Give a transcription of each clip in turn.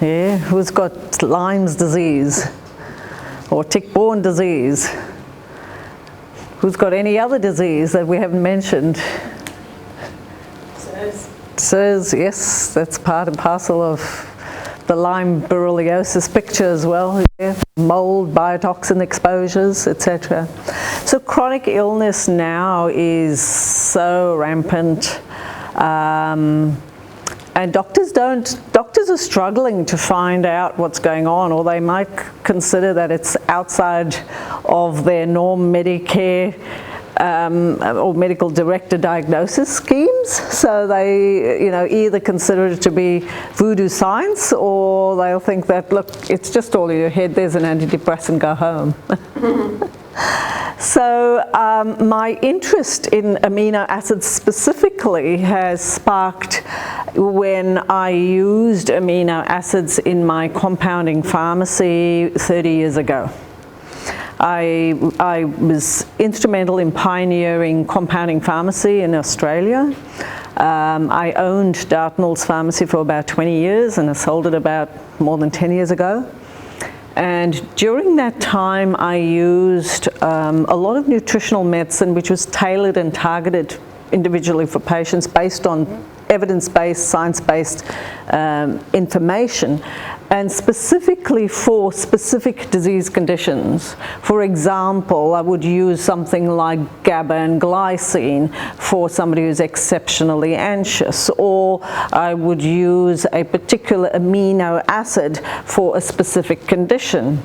Yeah, who's got Lyme's disease or tick-borne disease? Who's got any other disease that we haven't mentioned? CIRS, yes, that's part and parcel of the Lyme borreliosis picture as well. Yeah. Mold, biotoxin exposures, etc. So chronic illness now is so rampant. And doctors are struggling to find out what's going on, or they might consider that it's outside of their norm Medicare or medical director diagnosis schemes. So they, either consider it to be voodoo science, or they'll think that, look, it's just all in your head, there's an antidepressant, go home. So my interest in amino acids specifically has sparked when I used amino acids in my compounding pharmacy 30 years ago. I was instrumental in pioneering compounding pharmacy in Australia. I owned Dartnell's Pharmacy for about 20 years and I sold it about more than 10 years ago. And during that time, I used a lot of nutritional medicine, which was tailored and targeted individually for patients based on evidence-based, science-based information, and specifically for specific disease conditions. For example, I would use something like GABA and glycine for somebody who's exceptionally anxious, or I would use a particular amino acid for a specific condition.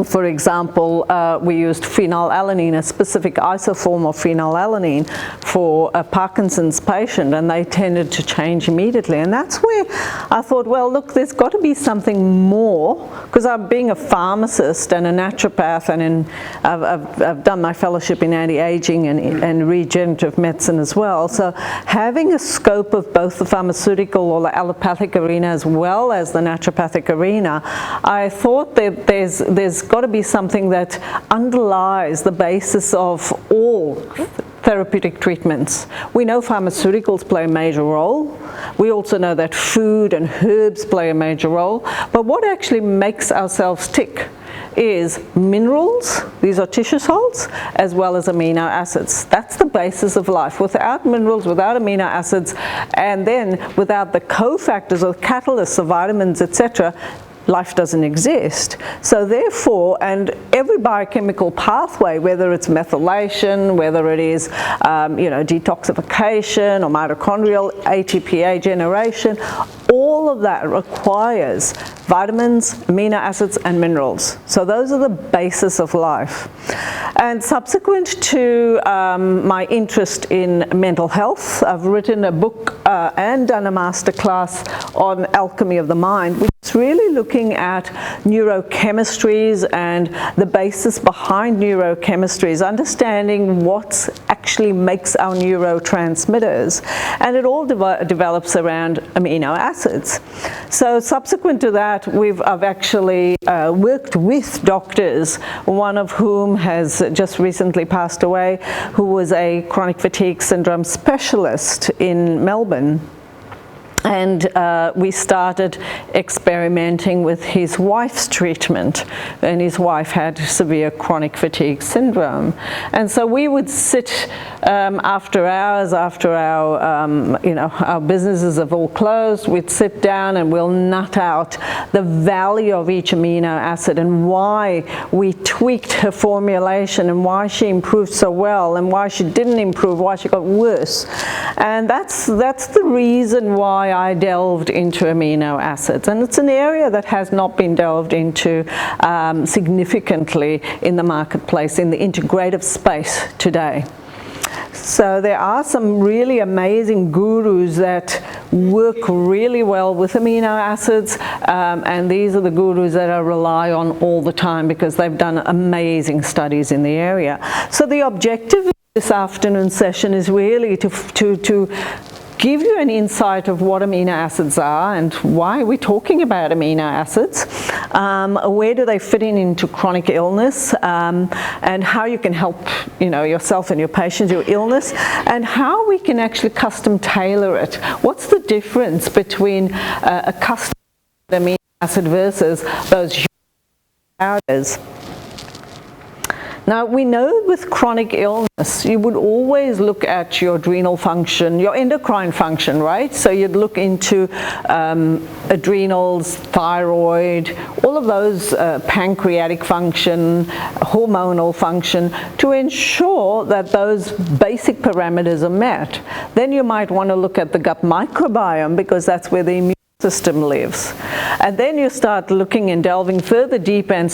For example, we used phenylalanine, a specific isoform of phenylalanine for a Parkinson's patient, and they tended to change immediately. And that's where I thought, well, look, there's got to be something more, because I'm being a pharmacist and a naturopath, and I've done my fellowship in anti-aging and regenerative medicine as well. So having a scope of both the pharmaceutical or the allopathic arena as well as the naturopathic arena, I thought that there's got to be something that underlies the basis of all therapeutic treatments. We know pharmaceuticals play a major role. We also know that food and herbs play a major role. But what actually makes ourselves tick is minerals, these are tissue salts, as well as amino acids. That's the basis of life. Without minerals, without amino acids, and then without the cofactors or catalysts of vitamins, etc., life doesn't exist. So therefore, and every biochemical pathway, whether it's methylation, whether it is detoxification or mitochondrial ATPA generation, all of that requires vitamins, amino acids, and minerals. So those are the basis of life. And subsequent to my interest in mental health, I've written a book and done a masterclass on alchemy of the mind, which is really looking at neurochemistries and the basis behind neurochemistries, understanding what actually makes our neurotransmitters. And it all develops around amino acids. So subsequent to that, I've actually worked with doctors, one of whom has just recently passed away, who was a chronic fatigue syndrome specialist in Melbourne. And we started experimenting with his wife's treatment, and his wife had severe chronic fatigue syndrome. And so we would sit after hours, after our businesses have all closed, we'd sit down and we'll nut out the value of each amino acid and why we tweaked her formulation and why she improved so well and why she didn't improve, why she got worse. And that's the reason why I delved into amino acids, and it's an area that has not been delved into significantly in the marketplace, in the integrative space today. So there are some really amazing gurus that work really well with amino acids, and these are the gurus that I rely on all the time because they've done amazing studies in the area. So the objective of this afternoon session is really to give you an insight of what amino acids are and why we're talking about amino acids, where do they fit into chronic illness, and how you can help yourself and your patients, your illness, and how we can actually custom tailor it. What's the difference between a custom amino acid versus those powders. Now, we know with chronic illness, you would always look at your adrenal function, your endocrine function, right? So you'd look into adrenals, thyroid, all of those pancreatic function, hormonal function, to ensure that those basic parameters are met. Then you might want to look at the gut microbiome, because that's where the immune system lives. And then you start looking and delving further deep and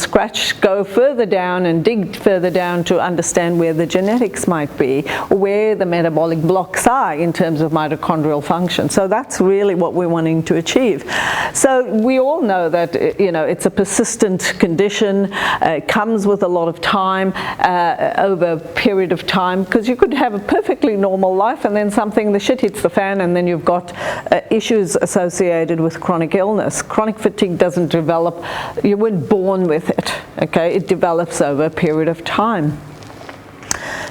go further down and dig further down to understand where the genetics might be, or where the metabolic blocks are in terms of mitochondrial function. So that's really what we're wanting to achieve. So we all know that, you know, it's a persistent condition. It comes with a lot of time, over a period of time, because you could have a perfectly normal life and then the shit hits the fan, and then you've got issues associated with chronic illness. Chronic fatigue doesn't develop, you weren't born with it, okay? It develops over a period of time.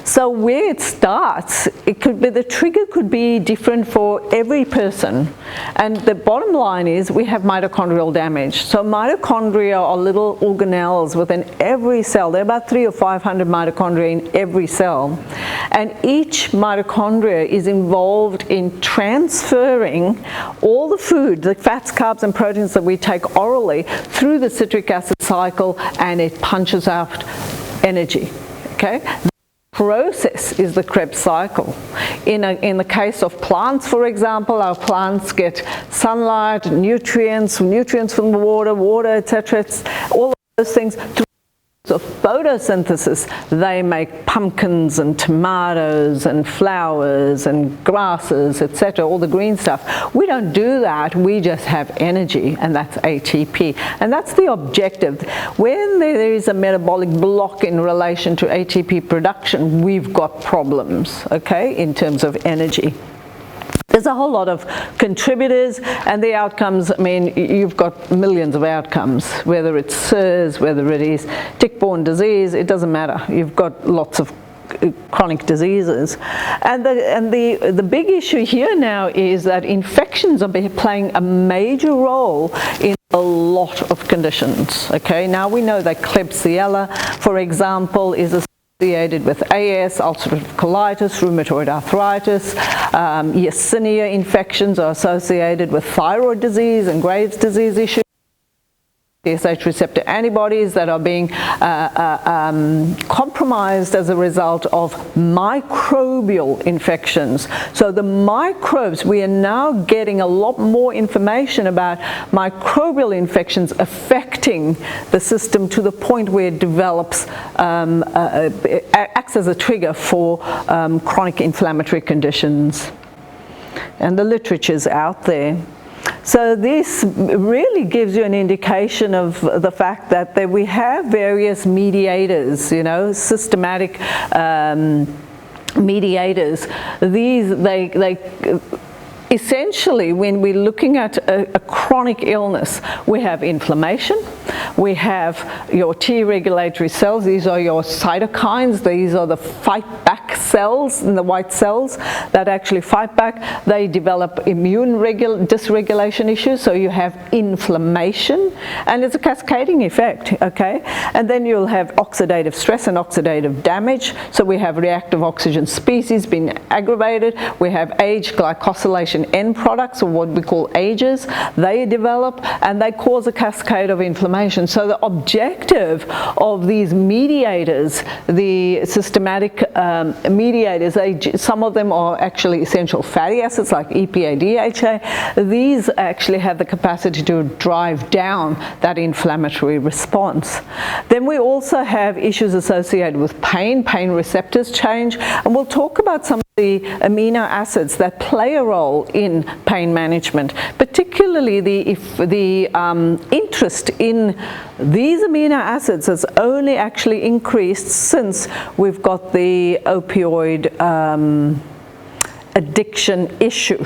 So where it starts, it could be, the trigger could be different for every person. And the bottom line is we have mitochondrial damage. So mitochondria are little organelles within every cell. There are about 300 or 500 mitochondria in every cell. And each mitochondria is involved in transferring all the food, the fats, carbs, and proteins that we take orally through the citric acid cycle, and it punches out energy, okay? Process is the Krebs cycle. In the case of plants, for example, our plants get sunlight, nutrients from the water, etc. All of those things. So photosynthesis, they make pumpkins and tomatoes and flowers and grasses, etc., all the green stuff. We don't do that, we just have energy, and that's ATP. And that's the objective. When there is a metabolic block in relation to ATP production, we've got problems, okay, in terms of energy. There's a whole lot of contributors, and the outcomes, I mean, you've got millions of outcomes, whether it's CIRS, whether it is tick-borne disease, it doesn't matter. You've got lots of chronic diseases. And the big issue here now is that infections are playing a major role in a lot of conditions, okay? Now we know that Klebsiella, for example, is associated with AS, ulcerative colitis, rheumatoid arthritis. Yersinia infections are associated with thyroid disease and Graves' disease issues. TSH receptor antibodies that are being compromised as a result of microbial infections. So the microbes, we are now getting a lot more information about microbial infections affecting the system to the point where it develops, acts as a trigger for chronic inflammatory conditions. And the literature's out there. So this really gives you an indication of the fact that we have various mediators, you know, systematic mediators. These, they essentially, when we're looking at a chronic illness, we have inflammation, we have your T regulatory cells, these are your cytokines, these are the fight back cells in the white cells that actually fight back. They develop immune dysregulation issues, so you have inflammation, and it's a cascading effect, okay? And then you'll have oxidative stress and oxidative damage, so we have reactive oxygen species being aggravated, we have age glycosylation end products, or what we call AGEs, they develop, and they cause a cascade of inflammation. So the objective of these mediators, the systematic mediators, some of them are actually essential fatty acids like EPA, DHA. These actually have the capacity to drive down that inflammatory response. Then we also have issues associated with pain receptors change, and we'll talk about some of the amino acids that play a role in pain management, particularly the interest in these amino acids has only actually increased since we've got the opioid addiction issue.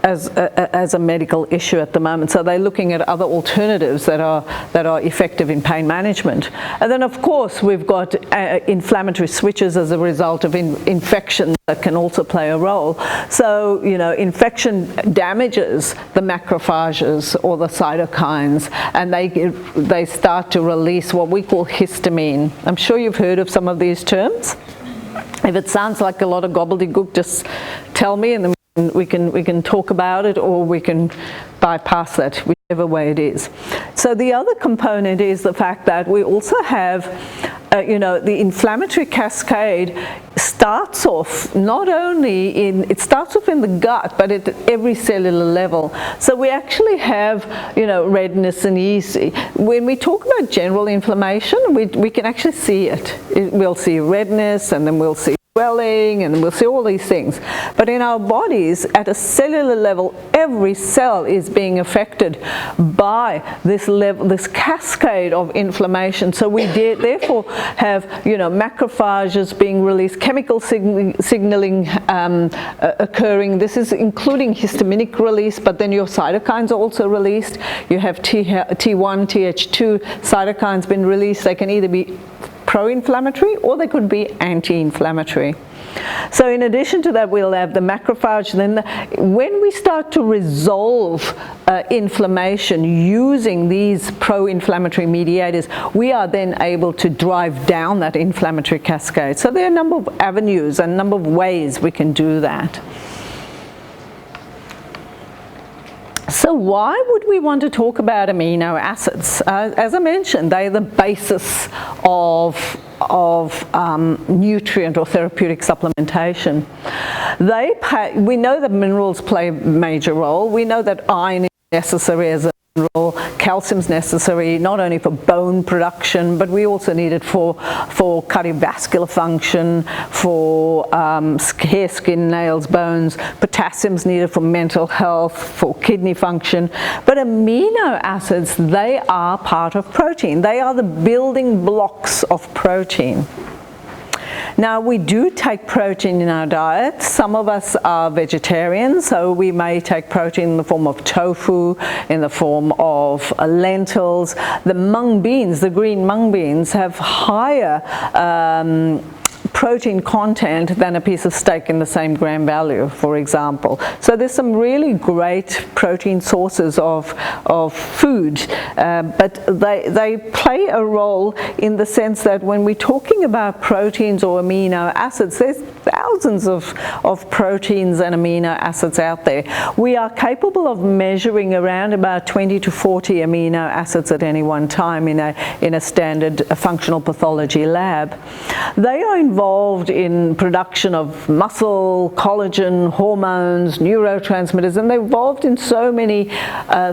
as a medical issue at the moment. So they're looking at other alternatives that are effective in pain management. And then of course we've got inflammatory switches as a result of infections that can also play a role. So, you know, infection damages the macrophages or the cytokines, and they start to release what we call histamine. I'm sure you've heard of some of these terms. If it sounds like a lot of gobbledygook, just tell me, and then we can talk about it, or we can bypass that, whichever way it is. So the other component is the fact that we also have, you know, the inflammatory cascade starts off not only it starts off in the gut, but at every cellular level. So we actually have, you know, redness and easy. When we talk about general inflammation, we can actually see it. We'll see redness, and then we'll see swelling, and we'll see all these things. But in our bodies, at a cellular level, every cell is being affected by this cascade of inflammation. So we therefore have, you know, macrophages being released, chemical signaling occurring. This is including histaminic release, but then your cytokines are also released. You have T1, Th2 cytokines being released. They can either be pro-inflammatory or they could be anti-inflammatory. So in addition to that, we'll have the macrophage. Then when we start to resolve inflammation using these pro-inflammatory mediators, we are then able to drive down that inflammatory cascade. So there are a number of avenues and a number of ways we can do that. So why would we want to talk about amino acids? As I mentioned, they're the basis of nutrient or therapeutic supplementation. We know that minerals play a major role. We know that iron is necessary as a mineral. Calcium's necessary not only for bone production, but we also need it for cardiovascular function, for hair, skin, nails, bones. Potassium's needed for mental health, for kidney function. But amino acids, they are part of protein. They are the building blocks of protein. Now, we do take protein in our diet. Some of us are vegetarians, so we may take protein in the form of tofu, in the form of lentils. The mung beans, the green mung beans, have higher protein content than a piece of steak in the same gram value, for example. So there's some really great protein sources of food, but they play a role in the sense that when we're talking about proteins or amino acids, there's thousands of proteins and amino acids out there. We are capable of measuring around about 20 to 40 amino acids at any one time in a standard functional pathology lab. They are involved in production of muscle, collagen, hormones, neurotransmitters, and they're involved in so many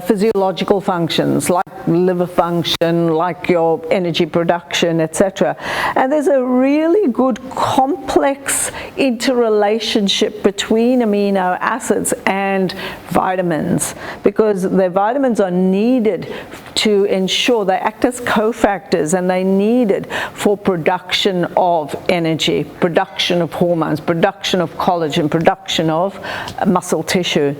physiological functions like liver function, like your energy production, etc. And there's a really good complex interrelationship between amino acids and vitamins, because the vitamins are needed to ensure they act as cofactors, and they needed for production of energy, production of hormones, production of collagen, production of muscle tissue.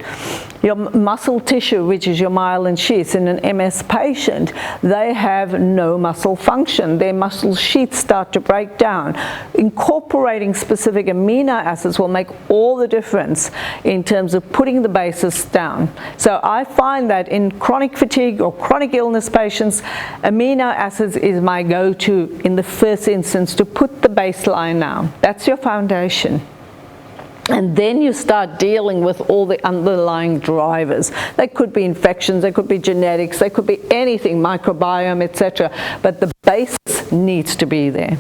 Your muscle tissue, which is your myelin sheaths, in an MS patient, they have no muscle function. Their muscle sheaths start to break down. Incorporating specific amino acids will make all the difference in terms of putting the basis down. So I find that in chronic fatigue or chronic illness patients, amino acids is my go-to in the first instance to put the baseline down. That's your foundation. And then you start dealing with all the underlying drivers. They could be infections, they could be genetics, they could be anything, microbiome, etc. But the basis needs to be there.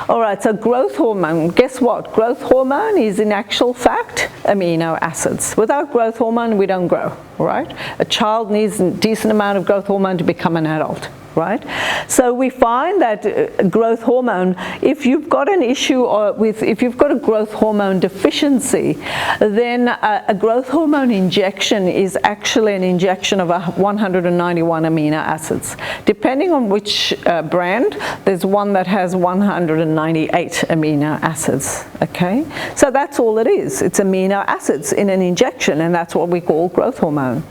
All right, so growth hormone, guess what? Growth hormone is in actual fact amino acids. Without growth hormone, we don't grow, right? A child needs a decent amount of growth hormone to become an adult, right? So we find that growth hormone, if you've got an issue if you've got a growth hormone deficiency, then a growth hormone injection is actually an injection of 191 amino acids. Depending on which brand, there's one that has 198 amino acids, okay? So that's all it is. It's amino acids in an injection, and that's what we call growth hormone.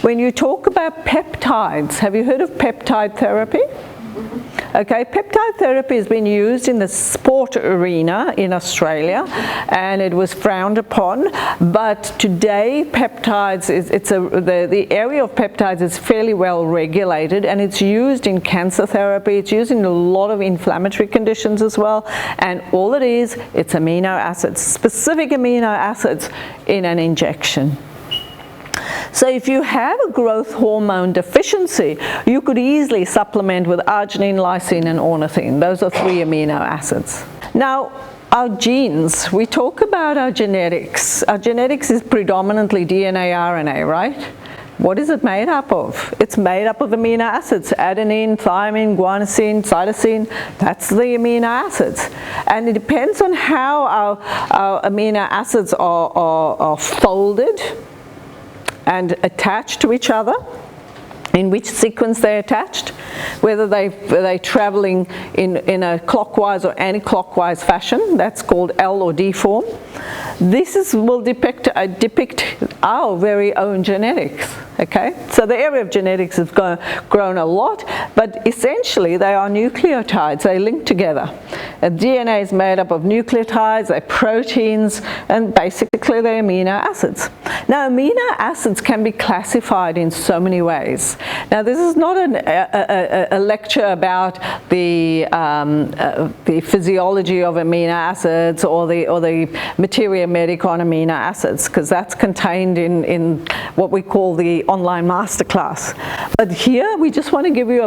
When you talk about peptides, have you heard of peptide therapy? Okay, peptide therapy has been used in the sport arena in Australia, and it was frowned upon. But today, peptides the area of peptides is fairly well regulated, and it's used in cancer therapy. It's used in a lot of inflammatory conditions as well. And all it is, it's amino acids, specific amino acids in an injection. So if you have a growth hormone deficiency, you could easily supplement with arginine, lysine, and ornithine. Those are 3 amino acids. Now, our genes, we talk about our genetics. Our genetics is predominantly DNA, RNA, right? What is it made up of? It's made up of amino acids, adenine, thymine, guanosine, cytosine. That's the amino acids. And it depends on how our amino acids are folded and attached to each other, in which sequence they're attached, whether they're traveling in a clockwise or anti-clockwise fashion. That's called L or D form. This will depict our very own genetics, okay? So the area of genetics has grown a lot, but essentially they are nucleotides. They link together. DNA is made up of nucleotides, they're proteins, and basically they're amino acids. Now, amino acids can be classified in so many ways. Now, this is not a lecture about the physiology of amino acids or the materia medica on amino acids, because that's contained in what we call the online masterclass. But here we just want to give you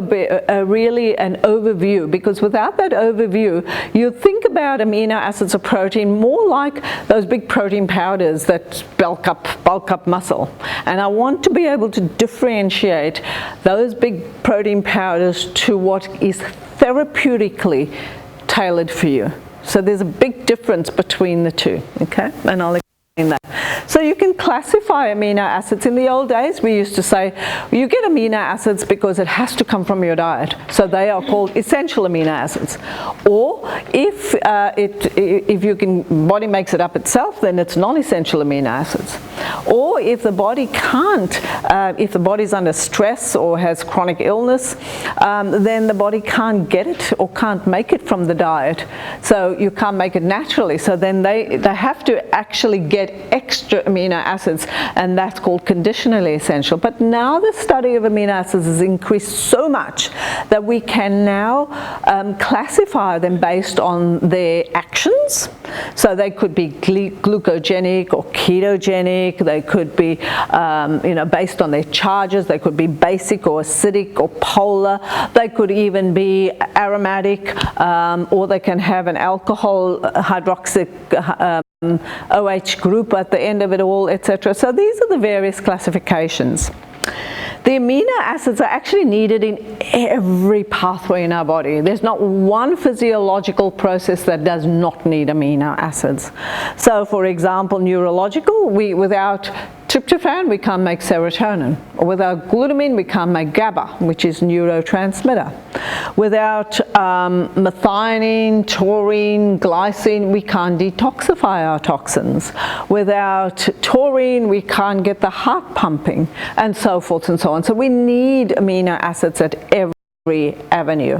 really an overview, because without that overview, you think about amino acids or protein more like those big protein powders that bulk up muscle. And I want to be able to differentiate those big protein powders to what is therapeutically tailored for you. So there's a big difference between the two, okay? And I'll explain that. So you can classify amino acids. In the old days, we used to say, you get amino acids because it has to come from your diet. So they are called essential amino acids. Or if body makes it up itself, then it's non-essential amino acids. Or if the body can't, if the body's under stress or has chronic illness, then the body can't get it or can't make it from the diet. So you can't make it naturally. So then they have to actually get extra amino acids, and that's called conditionally essential. But now the study of amino acids has increased so much that we can now classify them based on their actions. So they could be glucogenic or ketogenic. They could be based on their charges. They could be basic or acidic or polar. They could even be aromatic, or they can have an alcohol hydroxy OH group at the end of it all, etc. So these are the various classifications. The amino acids are actually needed in every pathway in our body. There's not one physiological process that does not need amino acids. So for example, neurological, without tryptophan, we can't make serotonin. Or without glutamine, we can't make GABA, which is neurotransmitter. Without methionine, taurine, glycine, we can't detoxify our toxins. Without taurine, we can't get the heart pumping, and so forth and so on. So we need amino acids at every avenue.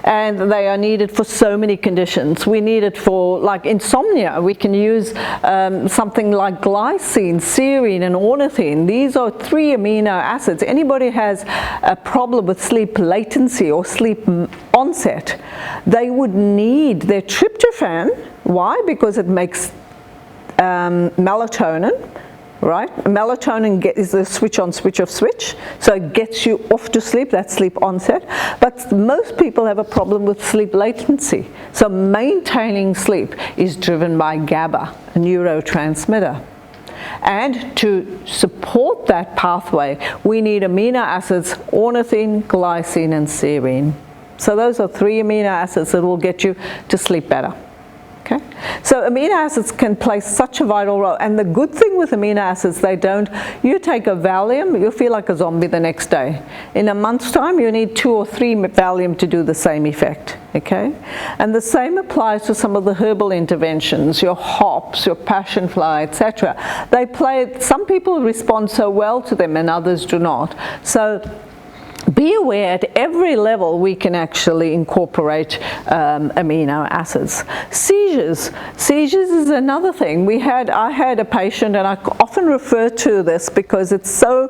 And they are needed for so many conditions. We need it for, like, insomnia. We can use something like glycine, serine, and ornithine. These are 3 amino acids. Anybody has a problem with sleep latency or sleep onset, they would need their tryptophan. Why? Because it makes melatonin. Right? Melatonin is the switch on, switch off switch. So it gets you off to sleep, that's sleep onset. But most people have a problem with sleep latency. So maintaining sleep is driven by GABA, a neurotransmitter. And to support that pathway, we need amino acids, ornithine, glycine, and serine. So those are 3 amino acids that will get you to sleep better. Okay? So amino acids can play such a vital role, and the good thing with amino acids, you take a Valium, you'll feel like a zombie the next day. In a month's time, you need 2 or 3 Valium to do the same effect. Okay? And the same applies to some of the herbal interventions, your hops, your passion fly, etc. Some people respond so well to them and others do not. So be aware at every level we can actually incorporate amino acids. Seizures is another thing. I had a patient, and I often refer to this because it's so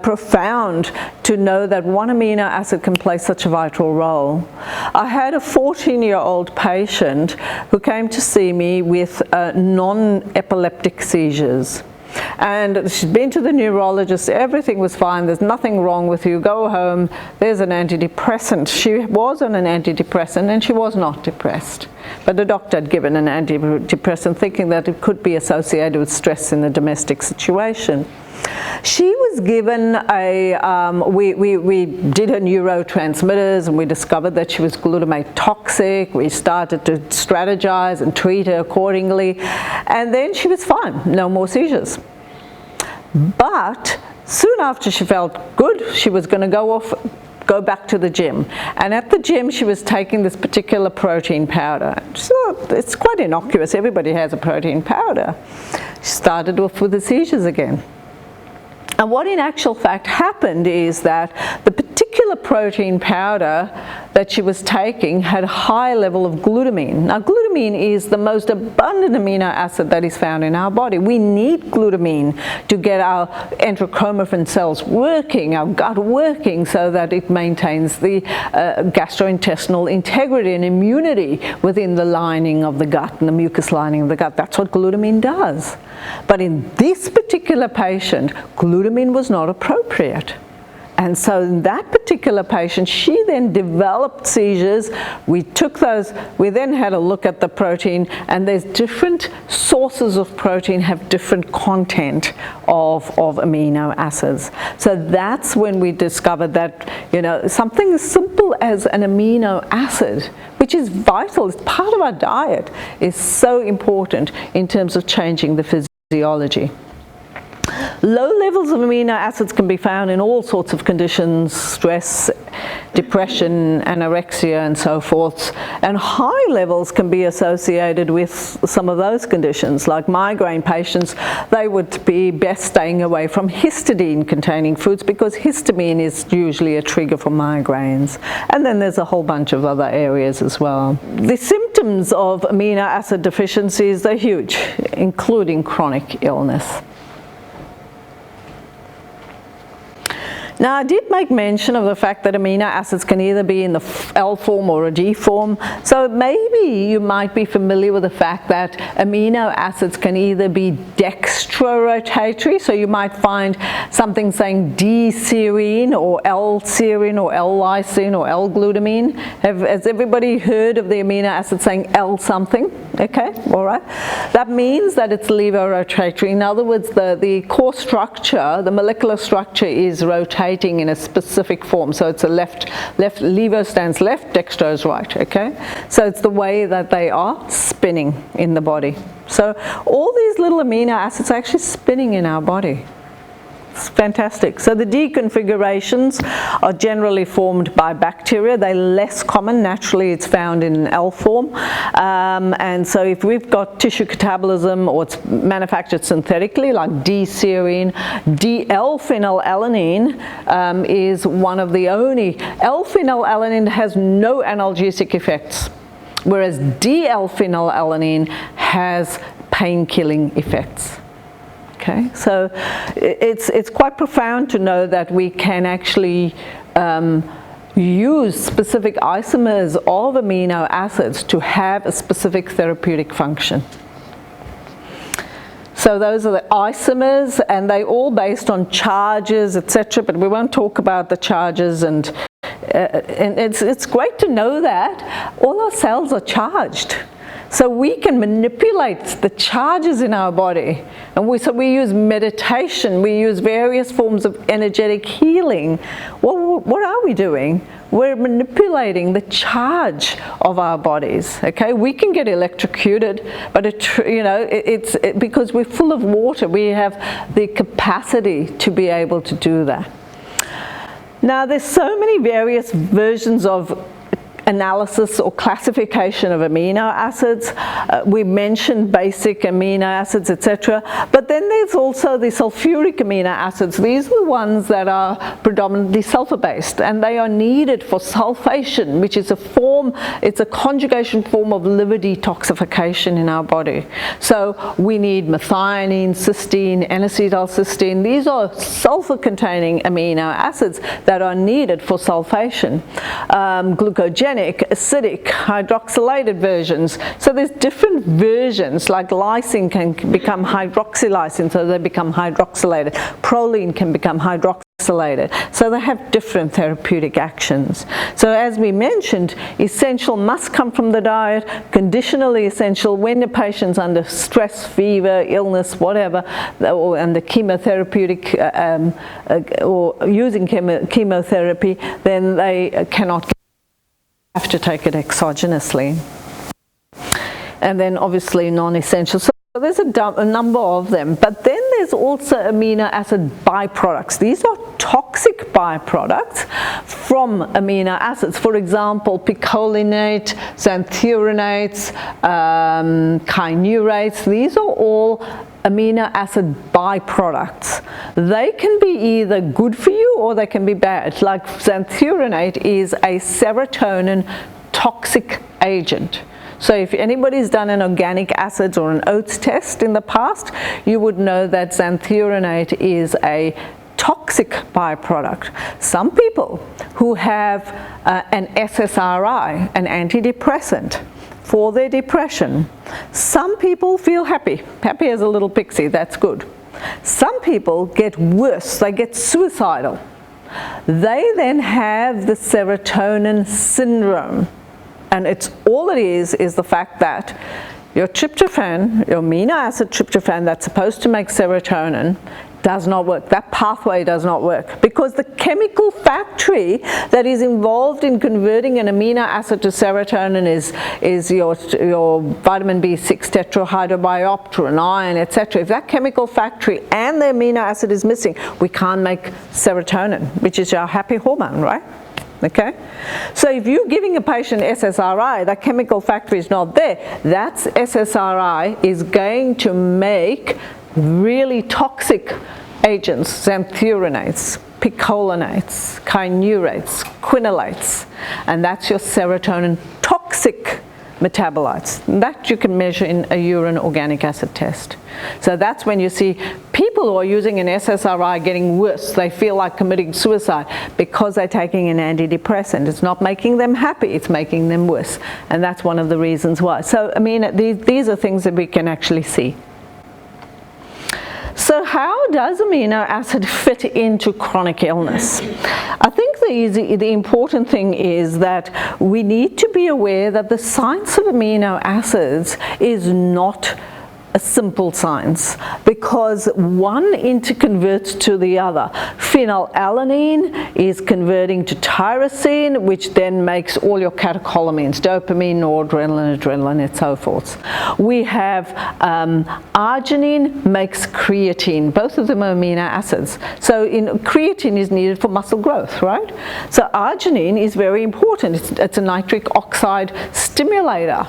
profound to know that one amino acid can play such a vital role. I had a 14-year-old patient who came to see me with non-epileptic seizures. And she'd been to the neurologist, everything was fine, there's nothing wrong with you, go home, there's an antidepressant. She was on an antidepressant and she was not depressed. But the doctor had given an antidepressant thinking that it could be associated with stress in the domestic situation. She was given we did her neurotransmitters and we discovered that she was glutamate toxic. We started to strategize and treat her accordingly. And then she was fine, no more seizures. But soon after she felt good, she was going to go back to the gym. And at the gym, she was taking this particular protein powder. So it's quite innocuous. Everybody has a protein powder. She started off with the seizures again. And what in actual fact happened is that the particular protein powder that she was taking had a high level of glutamine. Now glutamine is the most abundant amino acid that is found in our body. We need glutamine to get our enterochromaffin cells working, our gut working, so that it maintains the gastrointestinal integrity and immunity within the lining of the gut and the mucus lining of the gut. That's what glutamine does. But in this particular patient, glutamine was not appropriate. And so in that particular patient, she then developed seizures. We took those, we then had a look at the protein, and there's different sources of protein have different content of amino acids. So that's when we discovered that, something as simple as an amino acid, which is vital, it's part of our diet, is so important in terms of changing the physiology. Low levels of amino acids can be found in all sorts of conditions, stress, depression, anorexia, and so forth. And high levels can be associated with some of those conditions, like migraine patients. They would be best staying away from histidine-containing foods because histamine is usually a trigger for migraines. And then there's a whole bunch of other areas as well. The symptoms of amino acid deficiencies are huge, including chronic illness. Now, I did make mention of the fact that amino acids can either be in the L form or a G form. So maybe you might be familiar with the fact that amino acids can either be dextrorotatory, so you might find something saying D-serine or L-serine or L-lysine or L-glutamine. Has everybody heard of the amino acid saying L something? Okay, all right. That means that it's levorotatory. In other words, the core structure, the molecular structure is rotating in a specific form. So it's a left, levo stands left, dextro is right, okay? So it's the way that they are spinning in the body. So all these little amino acids are actually spinning in our body. It's fantastic. So the deconfigurations are generally formed by bacteria. They're less common. Naturally, it's found in L form. And so if we've got tissue catabolism or it's manufactured synthetically, like D-serine, D-L-phenylalanine is one of the only. L-phenylalanine has no analgesic effects, whereas D-L-phenylalanine has pain-killing effects. Okay, so it's quite profound to know that we can actually use specific isomers of amino acids to have a specific therapeutic function. So those are the isomers, and they're all based on charges, etc. But we won't talk about the charges, and it's great to know that all our cells are charged. So we can manipulate the charges in our body. And so we use meditation, we use various forms of energetic healing. Well, what are we doing? We're manipulating the charge of our bodies, okay? We can get electrocuted, but it's because we're full of water, we have the capacity to be able to do that. Now, there's so many various versions of analysis or classification of amino acids. We mentioned basic amino acids, etc. But then there's also the sulfuric amino acids. These are the ones that are predominantly sulfur-based, and they are needed for sulfation, which is it's a conjugation form of liver detoxification in our body. So we need methionine, cysteine, N-acetylcysteine. These are sulfur-containing amino acids that are needed for sulfation. Glucogenic, acidic, hydroxylated versions. So there's different versions, like lysine can become hydroxylysine, so they become hydroxylated. Proline can become hydroxylated. So they have different therapeutic actions. So as we mentioned, essential must come from the diet, conditionally essential when the patient's under stress, fever, illness, whatever, or under chemotherapeutic or using chemotherapy, then they cannot have to take it exogenously. And then obviously non-essential. So there's a number of them. But then there's also amino acid byproducts. These are toxic byproducts from amino acids. For example, picolinate, xanthurinates, kynurates. These are all amino acid byproducts. They can be either good for you or they can be bad. Like xanthurinate is a serotonin toxic agent. So if anybody's done an organic acids or an oats test in the past, you would know that xanthurinate is a toxic byproduct. Some people who have an SSRI, an antidepressant, for their depression. Some people feel happy as a little pixie, that's good. Some people get worse, they get suicidal. They then have the serotonin syndrome. And all it is the fact that your tryptophan, your amino acid tryptophan that's supposed to make serotonin, does not work. That pathway does not work because the chemical factory that is involved in converting an amino acid to serotonin is your vitamin B6 tetrahydrobiopterin, iron, etc. If that chemical factory and the amino acid is missing, we can't make serotonin, which is our happy hormone, right? Okay? So if you're giving a patient SSRI, that chemical factory is not there, that SSRI is going to make really toxic agents, xanthurinates, picolinates, kynurates, quinolates, and that's your serotonin toxic metabolites. And that you can measure in a urine organic acid test. So that's when you see people who are using an SSRI getting worse. They feel like committing suicide because they're taking an antidepressant. It's not making them happy, it's making them worse. And that's one of the reasons why. So, I mean, these are things that we can actually see. So how does amino acid fit into chronic illness? I think the important thing is that we need to be aware that the science of amino acids is not a simple science because one interconverts to the other. Phenylalanine is converting to tyrosine, which then makes all your catecholamines, dopamine, noradrenaline, adrenaline, and so forth. We have arginine makes creatine. Both of them are amino acids. So creatine is needed for muscle growth, right? So arginine is very important. It's a nitric oxide stimulator.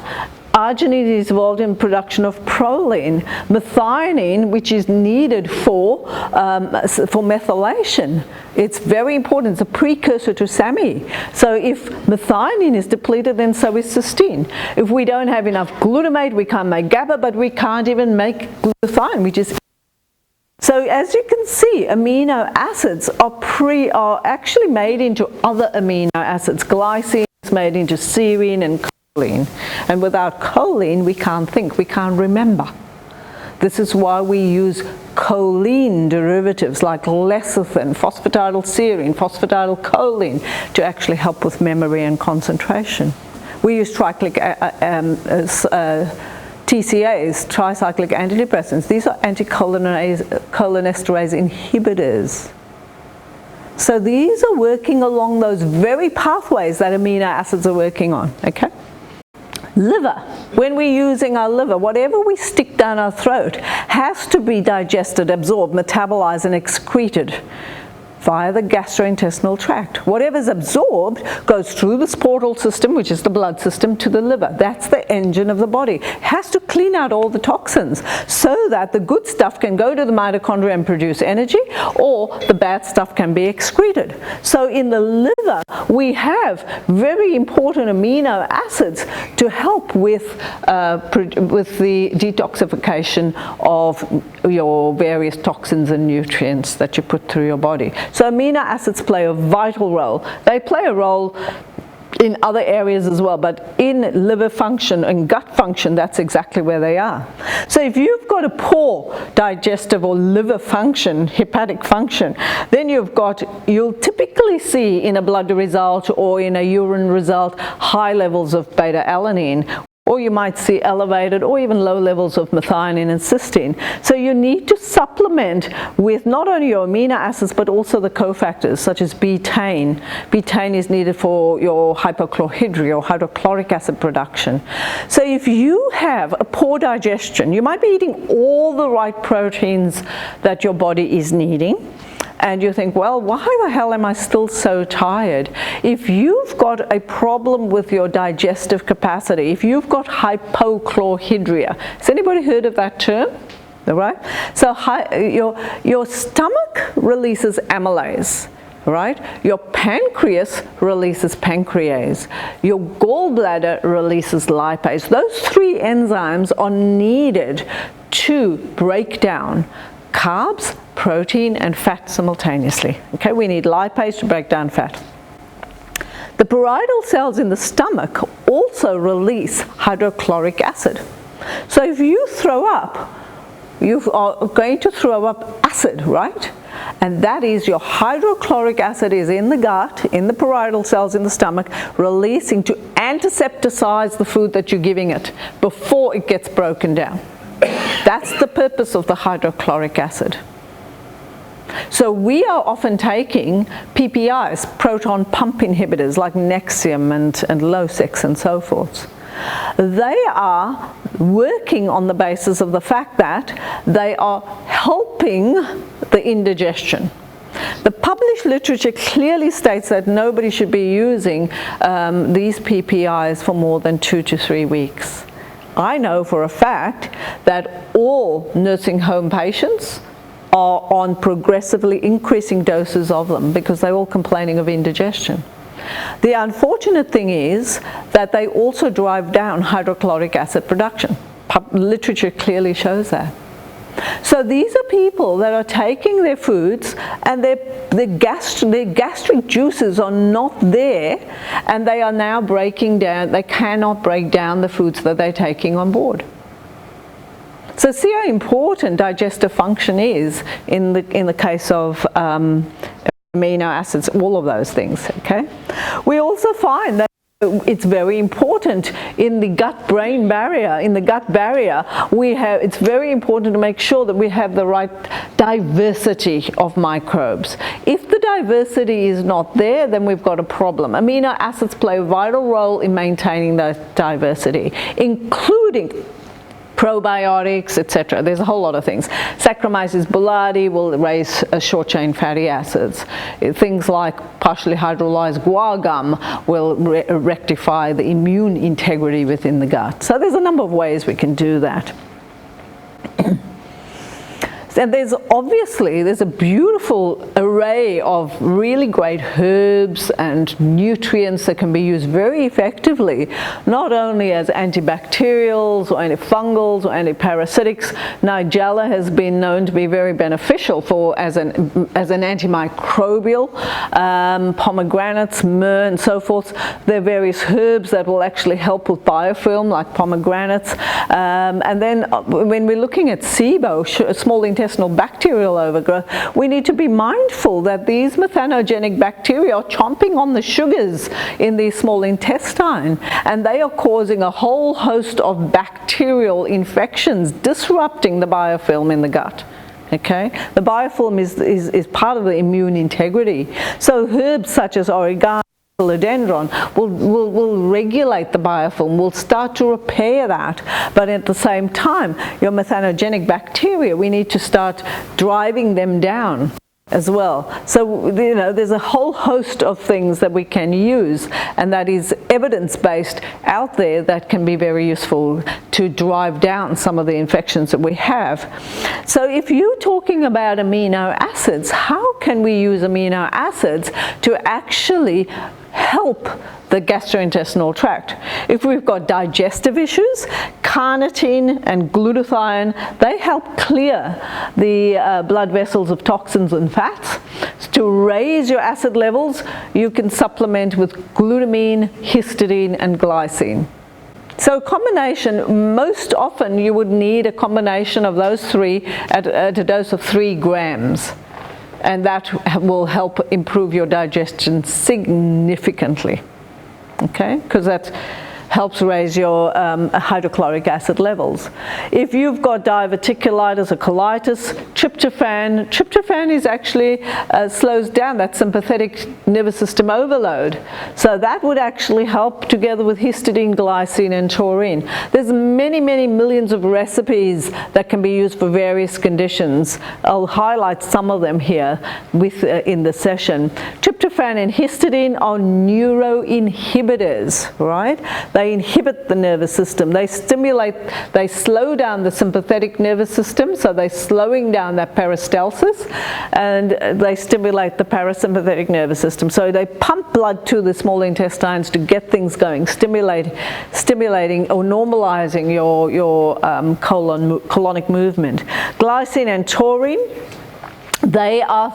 Arginine is involved in production of proline, methionine, which is needed for methylation. It's very important. It's a precursor to SAMe. So if methionine is depleted, then so is cysteine. If we don't have enough glutamate, we can't make GABA, but we can't even make glutathione, which is. So as you can see, amino acids are actually made into other amino acids. Glycine is made into serine and choline. And without choline, we can't think, we can't remember. This is why we use choline derivatives like lecithin, phosphatidylserine, phosphatidylcholine to actually help with memory and concentration. We use tricyclic TCAs, tricyclic antidepressants. These are anticholinesterase inhibitors. So these are working along those very pathways that amino acids are working on, okay? Liver. When we're using our liver, whatever we stick down our throat has to be digested, absorbed, metabolized, and excreted via the gastrointestinal tract. Whatever's absorbed goes through this portal system, which is the blood system, to the liver. That's the engine of the body. It has to clean out all the toxins so that the good stuff can go to the mitochondria and produce energy, or the bad stuff can be excreted. So in the liver, we have very important amino acids to help with the detoxification of your various toxins and nutrients that you put through your body. So amino acids play a vital role. They play a role in other areas as well, but in liver function and gut function, that's exactly where they are. So if you've got a poor digestive or liver function, hepatic function, then you'll typically see in a blood result or in a urine result high levels of beta-alanine, or you might see elevated or even low levels of methionine and cysteine. So you need to supplement with not only your amino acids but also the cofactors such as betaine. Betaine is needed for your hypochlorhydria or hydrochloric acid production. So if you have a poor digestion, you might be eating all the right proteins that your body is needing, and you think, well, why the hell am I still so tired? If you've got a problem with your digestive capacity, if you've got hypochlorhydria, has anybody heard of that term? All right? So your stomach releases amylase. Right? Your pancreas releases pancrease. Your gallbladder releases lipase. Those three enzymes are needed to break down carbs, protein, and fat simultaneously. Okay, we need lipase to break down fat. The parietal cells in the stomach also release hydrochloric acid. So if you throw up, you are going to throw up acid, right? And that is your hydrochloric acid is in the gut, in the parietal cells in the stomach, releasing to antisepticize the food that you're giving it before it gets broken down. That's the purpose of the hydrochloric acid. So we are often taking PPIs, proton pump inhibitors like Nexium and Losec and so forth. They are working on the basis of the fact that they are helping the indigestion. The published literature clearly states that nobody should be using these PPIs for more than 2 to 3 weeks. I know for a fact that all nursing home patients are on progressively increasing doses of them because they're all complaining of indigestion. The unfortunate thing is that they also drive down hydrochloric acid production. Literature clearly shows that. So these are people that are taking their foods and their gastric juices are not there, and they are now breaking down, they cannot break down the foods that they're taking on board. So see how important digestive function is in the case of amino acids, all of those things, okay? We also find that it's very important in the gut-brain barrier. In the gut barrier, it's very important to make sure that we have the right diversity of microbes. If the diversity is not there, then we've got a problem. Amino acids play a vital role in maintaining that diversity, including probiotics, etc. There's a whole lot of things. Saccharomyces boulardii will raise short-chain fatty acids. Things like partially hydrolyzed guar gum will rectify the immune integrity within the gut. So there's a number of ways we can do that. And there's a beautiful array of really great herbs and nutrients that can be used very effectively, not only as antibacterials or antifungals or antiparasitics. Nigella has been known to be very beneficial as an antimicrobial. Pomegranates, myrrh, and so forth. There are various herbs that will actually help with biofilm, like pomegranates. And then when we're looking at SIBO, small intestinal gastrointestinal bacterial overgrowth, we need to be mindful that these methanogenic bacteria are chomping on the sugars in the small intestine, and they are causing a whole host of bacterial infections, disrupting the biofilm in the gut. Okay? The biofilm is part of the immune integrity. So herbs such as oregano, philodendron will regulate the biofilm, will start to repair that, but at the same time, your methanogenic bacteria, we need to start driving them down as well. So, you know, there's a whole host of things that we can use, and that is evidence-based out there, that can be very useful to drive down some of the infections that we have. So if you're talking about amino acids, how can we use amino acids to actually help the gastrointestinal tract? If we've got digestive issues, carnitine and glutathione, they help clear the blood vessels of toxins and fats. To raise your acid levels, you can supplement with glutamine, histidine, and glycine. So combination, most often you would need a combination of those three at a dose of 3 grams. And that will help improve your digestion significantly, okay? Because that helps raise your hydrochloric acid levels. If you've got diverticulitis or colitis, tryptophan is actually slows down that sympathetic nervous system overload. So that would actually help together with histidine, glycine, and taurine. There's many, many millions of recipes that can be used for various conditions. I'll highlight some of them here in the session. Tryptophan and histidine are neuroinhibitors, right? They inhibit the nervous system. They slow down the sympathetic nervous system, so they're slowing down that peristalsis, and they stimulate the parasympathetic nervous system. So they pump blood to the small intestines to get things going, stimulating or normalizing your colonic movement. Glycine and taurine, they are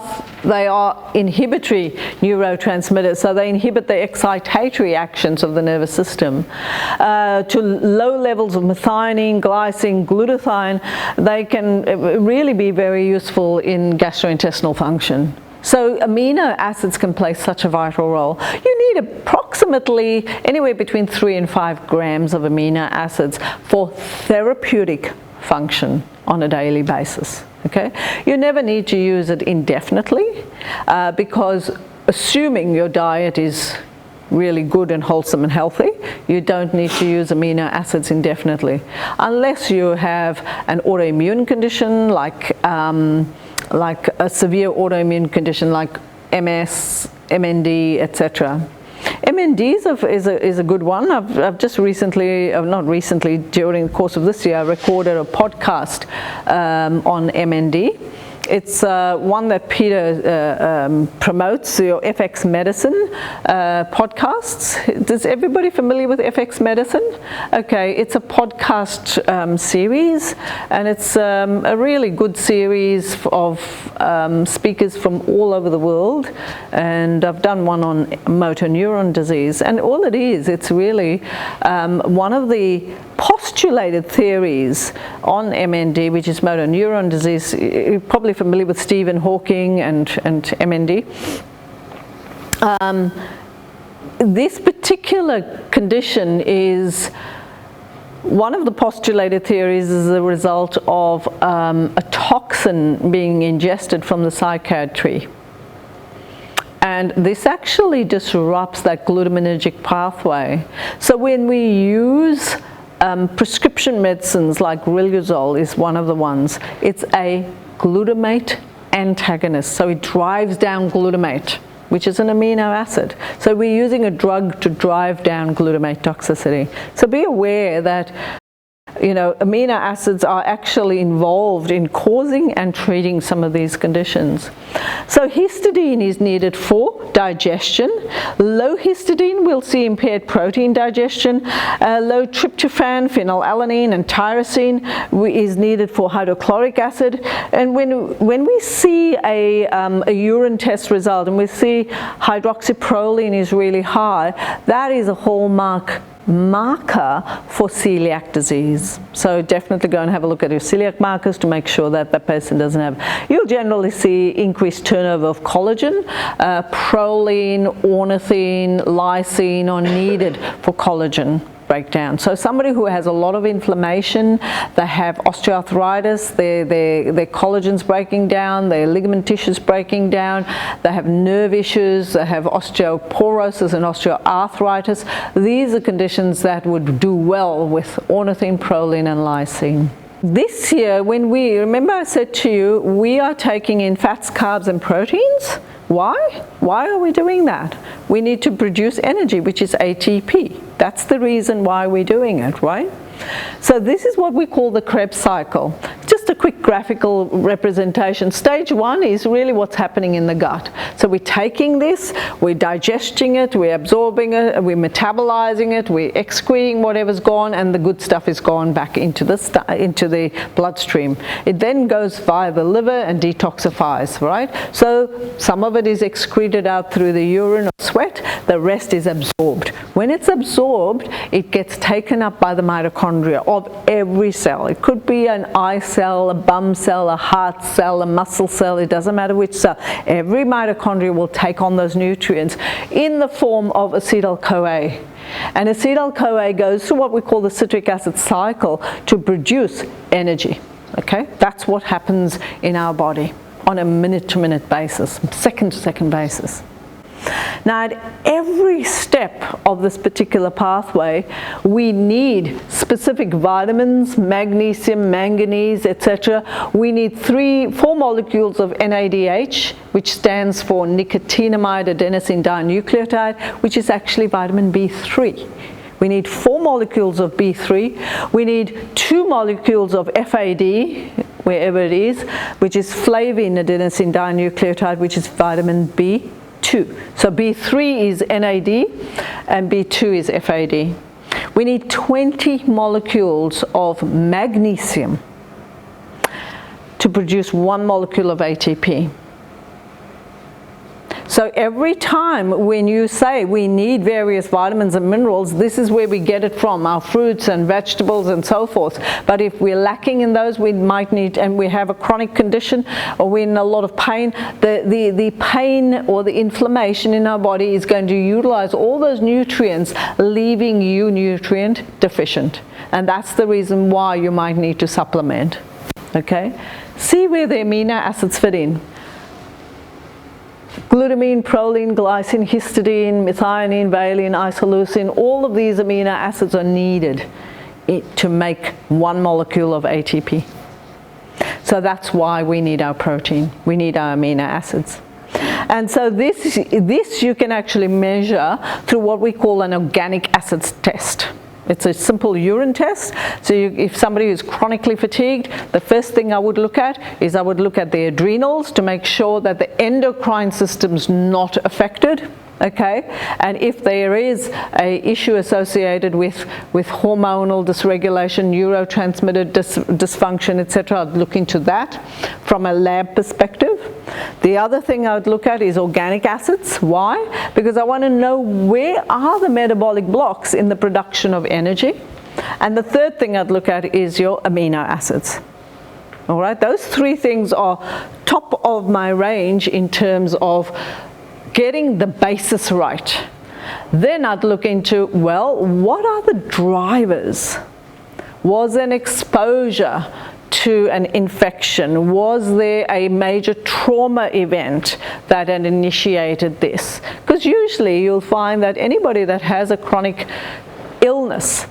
inhibitory neurotransmitters, so they inhibit the excitatory actions of the nervous system. To low levels of methionine, glycine, glutathione, they can really be very useful in gastrointestinal function. So amino acids can play such a vital role. You need approximately anywhere between 3 and 5 grams of amino acids for therapeutic function on a daily basis. Okay? You never need to use it indefinitely because assuming your diet is really good and wholesome and healthy, you don't need to use amino acids indefinitely, unless you have an autoimmune condition like a severe autoimmune condition like MS, MND, etc. MND is a good one. I've just recently, not recently, during the course of this year, I recorded a podcast on MND. It's one that Peter promotes, your FX Medicine podcasts. Is everybody familiar with FX Medicine? Okay, it's a podcast series, and it's a really good series of speakers from all over the world. And I've done one on motor neuron disease, and all it is, it's really one of the postulated theories on MND, which is motor neuron disease. You're probably familiar with Stephen Hawking and MND. This particular condition is one of the postulated theories is a result of a toxin being ingested from the cycad tree. And this actually disrupts that glutaminergic pathway. So when we use prescription medicines like Riluzole is one of the ones. It's a glutamate antagonist, so it drives down glutamate, which is an amino acid. So we're using a drug to drive down glutamate toxicity. So be aware that, you know, amino acids are actually involved in causing and treating some of these conditions. So histidine is needed for digestion. Low histidine, we'll see impaired protein digestion. Low tryptophan, phenylalanine, and tyrosine is needed for hydrochloric acid. And when we see a urine test result and we see hydroxyproline is really high, that is a hallmark marker for celiac disease. So definitely go and have a look at your celiac markers to make sure that the person doesn't have. You'll generally see increased turnover of collagen. Proline, ornithine, lysine are needed for collagen breakdown. So somebody who has a lot of inflammation, they have osteoarthritis, their collagen's breaking down, their ligament tissue's breaking down, they have nerve issues, they have osteoporosis and osteoarthritis. These are conditions that would do well with ornithine, proline and lysine. This year, remember I said to you, we are taking in fats, carbs and proteins. Why? Why are we doing that? We need to produce energy, which is ATP. That's the reason why we're doing it, right? So this is what we call the Krebs cycle. Just a quick graphical representation. Stage 1 is really what's happening in the gut. So we're taking this, we're digesting it, we're absorbing it, we're metabolizing it, we're excreting whatever's gone, and the good stuff is gone back into the bloodstream. It then goes via the liver and detoxifies, right? So some of it is excreted out through the urine or sweat, the rest is absorbed. When it's absorbed, it gets taken up by the mitochondria of every cell. It could be an eye cell, a bum cell, a heart cell, a muscle cell, it doesn't matter which cell. Every mitochondria will take on those nutrients in the form of acetyl-CoA. And acetyl-CoA goes through what we call the citric acid cycle to produce energy. Okay? That's what happens in our body on a minute-to-minute basis, second-to-second basis. Now, at every step of this particular pathway, we need specific vitamins, magnesium, manganese, etc. We need 4 molecules of NADH, which stands for nicotinamide adenosine dinucleotide, which is actually vitamin B3. We need 4 molecules of B3. We need 2 molecules of FAD, wherever it is, which is flavin adenosine dinucleotide, which is vitamin B2. So B3 is NAD and B2 is FAD. We need 20 molecules of magnesium to produce 1 molecule of ATP. So every time when you say we need various vitamins and minerals, this is where we get it from, our fruits and vegetables and so forth. But if we're lacking in those, we might need, and we have a chronic condition or we're in a lot of pain, the pain or the inflammation in our body is going to utilize all those nutrients, leaving you nutrient deficient. And that's the reason why you might need to supplement. Okay? See where the amino acids fit in. Glutamine, proline, glycine, histidine, methionine, valine, isoleucine, all of these amino acids are needed to make 1 molecule of ATP. So that's why we need our protein. We need our amino acids. And so this you can actually measure through what we call an organic acids test. It's a simple urine test. So if somebody is chronically fatigued, the first thing I would look at is I would look at the adrenals to make sure that the endocrine system's not affected. Okay, and if there is a issue associated with hormonal dysregulation, neurotransmitter dysfunction, etc., I'd look into that from a lab perspective. The other thing I would look at is organic acids. Why? Because I want to know where are the metabolic blocks in the production of energy. And the third thing I'd look at is your amino acids. All right, those 3 things are top of my range in terms of getting the basis right. Then I'd look into, well, what are the drivers? Was an exposure to an infection? Was there a major trauma event that had initiated this? Because usually you'll find that anybody that has a chronic illness,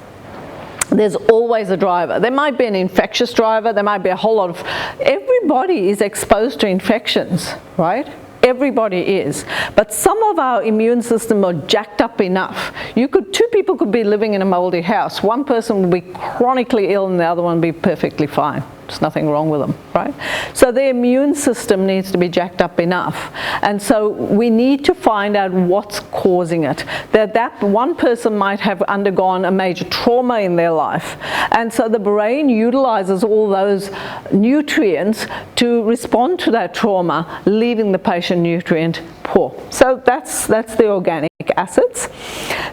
there's always a driver. There might be an infectious driver, there might be a whole lot of, everybody is exposed to infections, right? Everybody is. But some of our immune system are jacked up enough. 2 people could be living in a moldy house. One person would be chronically ill and the other one would be perfectly fine. There's nothing wrong with them, right? So the immune system needs to be jacked up enough. And so we need to find out what's causing it. That one person might have undergone a major trauma in their life. And so the brain utilizes all those nutrients to respond to that trauma, leaving the patient nutrient poor. So that's the organic acids.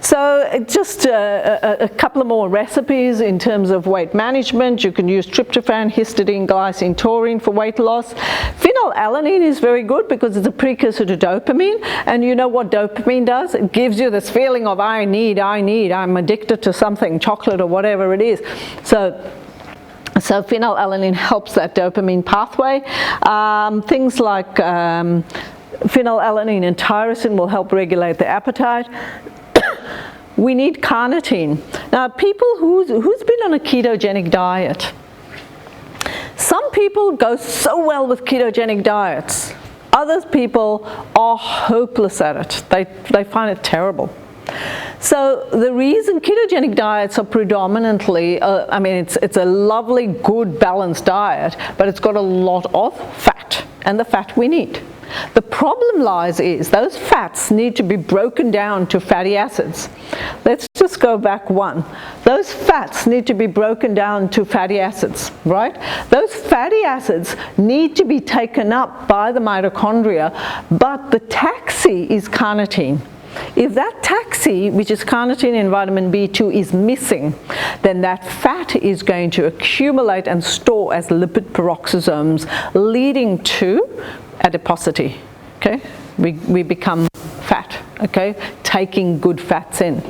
So just a couple of more recipes in terms of weight management. You can use tryptophan, histidine, glycine, taurine for weight loss. Phenylalanine is very good because it's a precursor to dopamine, and you know what dopamine does? It gives you this feeling of I need, I'm addicted to something, chocolate or whatever it is. So phenylalanine helps that dopamine pathway. Things like phenylalanine and tyrosine will help regulate the appetite. We need carnitine. Now, people who's been on a ketogenic diet, some people go so well with ketogenic diets. Other people are hopeless at it. They find it terrible. So the reason ketogenic diets are predominantly, I mean, it's a lovely, good, balanced diet, but it's got a lot of fat, and the fat we need. The problem lies is those fats need to be broken down to fatty acids. Let's just go back one. Those fats need to be broken down to fatty acids, right? Those fatty acids need to be taken up by the mitochondria, but the taxi is carnitine. If that taxi, which is carnitine and vitamin B2, is missing, then that fat is going to accumulate and store as lipid peroxisomes, leading to adiposity. Okay, we become fat. Okay, taking good fats in.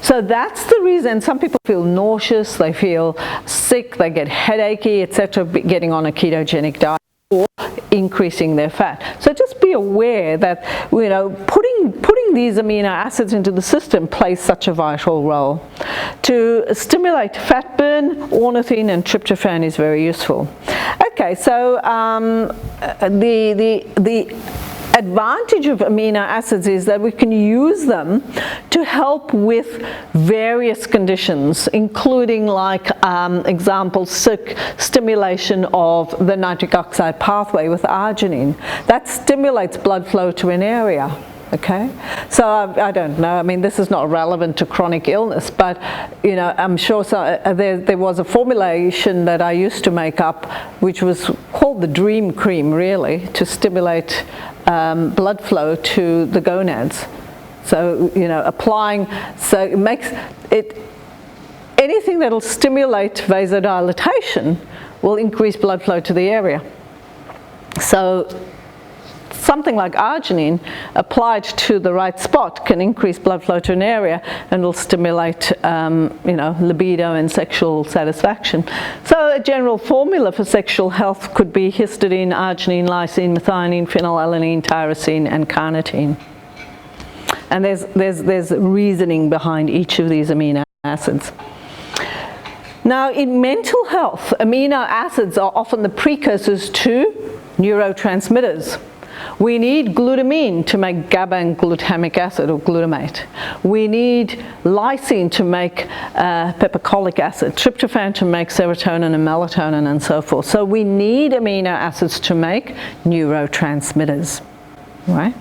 So that's the reason some people feel nauseous, they feel sick, they get headachy, etc., getting on a ketogenic diet, or increasing their fat. So just be aware that, you know, putting these amino acids into the system plays such a vital role. To stimulate fat burn, ornithine and tryptophan is very useful. Okay, so the advantage of amino acids is that we can use them to help with various conditions, including, like, stimulation of the nitric oxide pathway with arginine. That stimulates blood flow to an area. Okay, so I don't know, I mean, this is not relevant to chronic illness, but, you know, I'm sure there was a formulation that I used to make up, which was called the Dream Cream, really, to stimulate blood flow to the gonads. So, you know, so it makes it, anything that'll stimulate vasodilatation will increase blood flow to the area. So something like arginine applied to the right spot can increase blood flow to an area and will stimulate you know, libido and sexual satisfaction. So a general formula for sexual health could be histidine, arginine, lysine, methionine, phenylalanine, tyrosine and carnitine. And there's reasoning behind each of these amino acids. Now, in mental health, amino acids are often the precursors to neurotransmitters. We need glutamine to make GABA and glutamic acid, or glutamate. We need lysine to make pepacolic acid, tryptophan to make serotonin and melatonin and so forth. So we need amino acids to make neurotransmitters, right?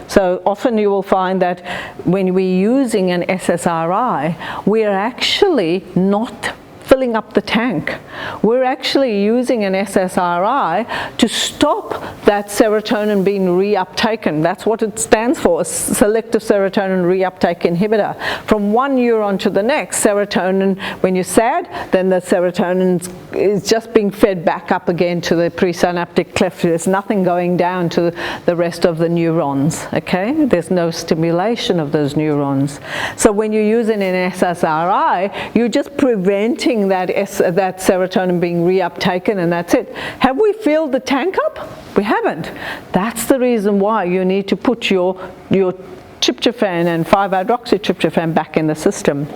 So often you will find that when we're using an SSRI, we're actually not filling up the tank. We're actually using an SSRI to stop that serotonin being reuptaken. That's what it stands for, a selective serotonin reuptake inhibitor. From one neuron to the next, serotonin, when you're sad, then the serotonin is just being fed back up again to the presynaptic cleft. There's nothing going down to the rest of the neurons, okay? There's no stimulation of those neurons. So when you're using an SSRI, you're just preventing that serotonin being reuptaken, and that's it. Have we filled the tank up? We haven't. That's the reason why you need to put your tryptophan and 5-hydroxytryptophan back in the system.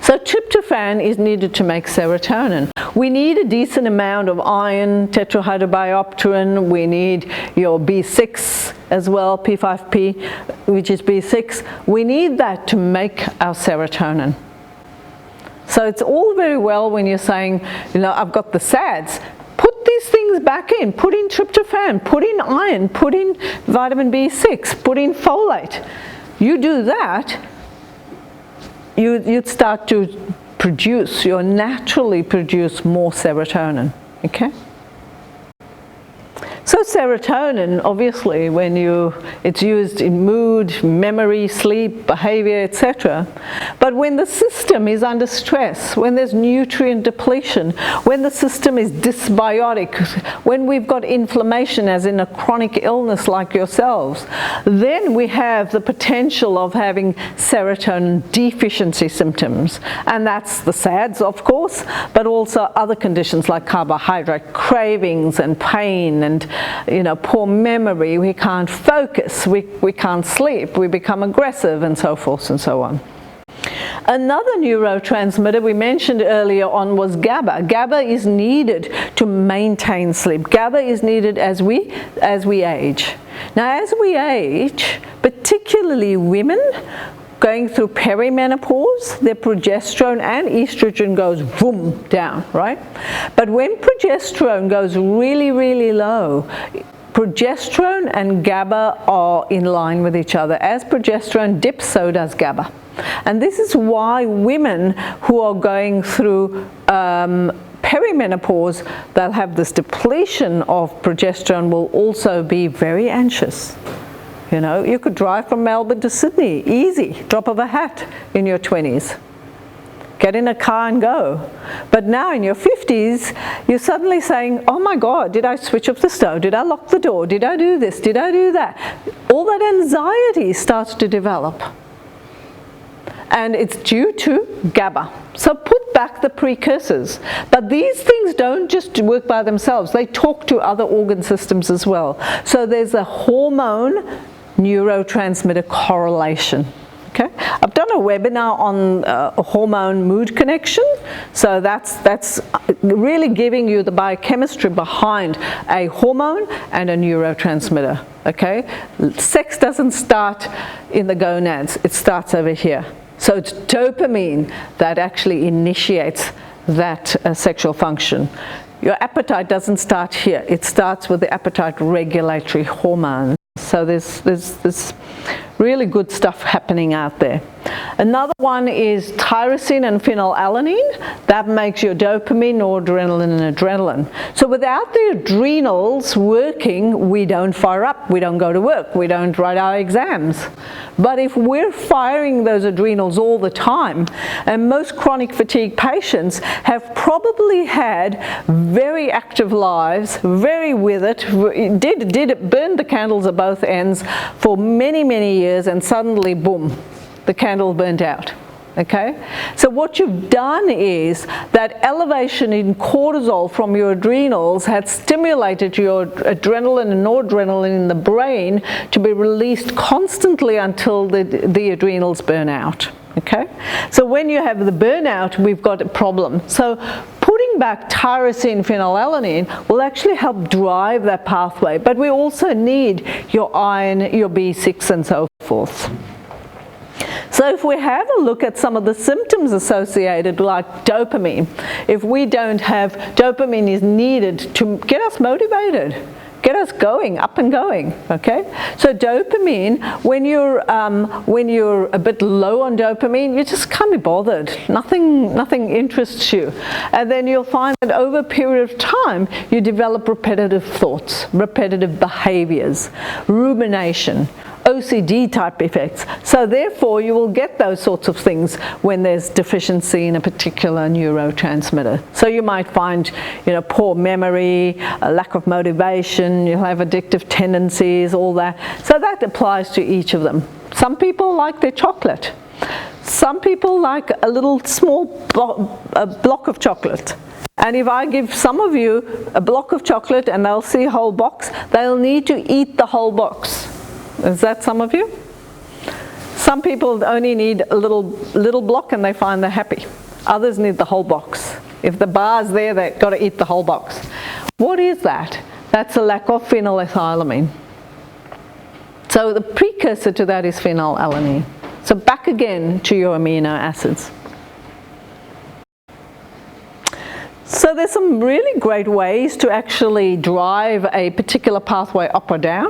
So tryptophan is needed to make serotonin. We need a decent amount of iron, tetrahydrobiopterin. We need your B6 as well, P5P, which is B6. We need that to make our serotonin. So it's all very well when you're saying, you know, I've got the SADs. Put these things back in. Put in tryptophan, put in iron, put in vitamin B6, put in folate. You do that, you'd start to produce, you'll naturally produce more serotonin, okay? So serotonin, obviously, when it's used in mood, memory, sleep, behavior, etc. But when the system is under stress, when there's nutrient depletion, when the system is dysbiotic, when we've got inflammation, as in a chronic illness like yourselves, then we have the potential of having serotonin deficiency symptoms. And that's the SADS, of course, but also other conditions like carbohydrate cravings and pain and poor memory. We can't focus, we can't sleep, we become aggressive, and so forth and so on. Another neurotransmitter we mentioned earlier on was GABA. GABA is needed to maintain sleep. GABA is needed as we age. Now, as we age, particularly women going through perimenopause, their progesterone and estrogen goes boom down, right? But when progesterone goes really, really low, progesterone and GABA are in line with each other. As progesterone dips, so does GABA. And this is why women who are going through perimenopause, they'll have this depletion of progesterone, will also be very anxious. You could drive from Melbourne to Sydney, easy, drop of a hat in your 20s. Get in a car and go. But now in your 50s, you're suddenly saying, oh my God, did I switch off the stove? Did I lock the door? Did I do this? Did I do that? All that anxiety starts to develop. And it's due to GABA. So put back the precursors. But these things don't just work by themselves. They talk to other organ systems as well. So there's a hormone neurotransmitter correlation. Okay? I've done a webinar on a hormone mood connection. So that's really giving you the biochemistry behind a hormone and a neurotransmitter. Okay? Sex doesn't start in the gonads. It starts over here. So it's dopamine that actually initiates that sexual function. Your appetite doesn't start here. It starts with the appetite regulatory hormone. So there's really good stuff happening out there. Another one is tyrosine and phenylalanine. That makes your dopamine, noradrenaline, and adrenaline. So without the adrenals working, we don't fire up, we don't go to work, we don't write our exams. But if we're firing those adrenals all the time, and most chronic fatigue patients have probably had very active lives, very with it, burned the candles at both ends for many, many years, and suddenly, boom, the candle burnt out. Okay? So what you've done is that elevation in cortisol from your adrenals had stimulated your adrenaline and noradrenaline in the brain to be released constantly until the adrenals burn out. Okay? So when you have the burnout, we've got a problem. So putting back tyrosine phenylalanine will actually help drive that pathway. But we also need your iron, your B6, and so forth. So if we have a look at some of the symptoms associated, like dopamine, if we don't have, dopamine is needed to get us motivated, get us going, up and going, okay? So dopamine, when you're a bit low on dopamine, you just can't be bothered. Nothing interests you. And then you'll find that over a period of time, you develop repetitive thoughts, repetitive behaviors, rumination, OCD type effects. So therefore you will get those sorts of things when there's deficiency in a particular neurotransmitter. So you might find, poor memory, a lack of motivation, you'll have addictive tendencies, all that. So that applies to each of them. Some people like their chocolate. Some people like a little small block of chocolate. And if I give some of you a block of chocolate and they'll see a whole box, they'll need to eat the whole box. Is that some of you? Some people only need a little block and they find they're happy. Others need the whole box. If the bar's there, they've got to eat the whole box. What is that? That's a lack of phenylethylamine. So the precursor to that is phenylalanine. So back again to your amino acids. So there's some really great ways to actually drive a particular pathway up or down.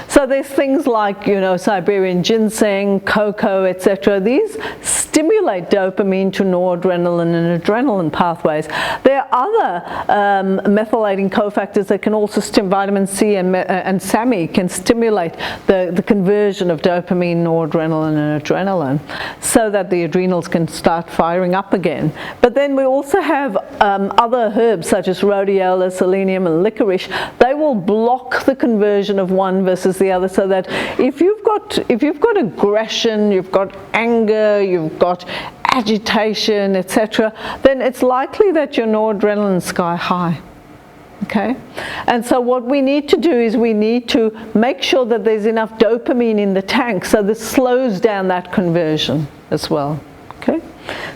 So there's things like, you know, Siberian ginseng, cocoa, etc. These stimulate dopamine to noradrenaline and adrenaline pathways. There are other methylating cofactors that can also stimulate. Vitamin C and SAMe can stimulate the conversion of dopamine, noradrenaline and adrenaline so that the adrenals can start firing up again. But then we also have other herbs such as rhodiola, selenium and licorice. They will block the conversion of one versus the other, so that if you've got aggression, you've got anger, you've got agitation, etc., then it's likely that your noradrenaline is sky high. Okay, and so what we need to do is we need to make sure that there's enough dopamine in the tank, so this slows down that conversion as well. Okay,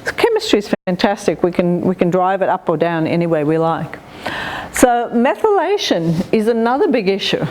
so chemistry is fantastic. We can drive it up or down any way we like. So methylation is another big issue.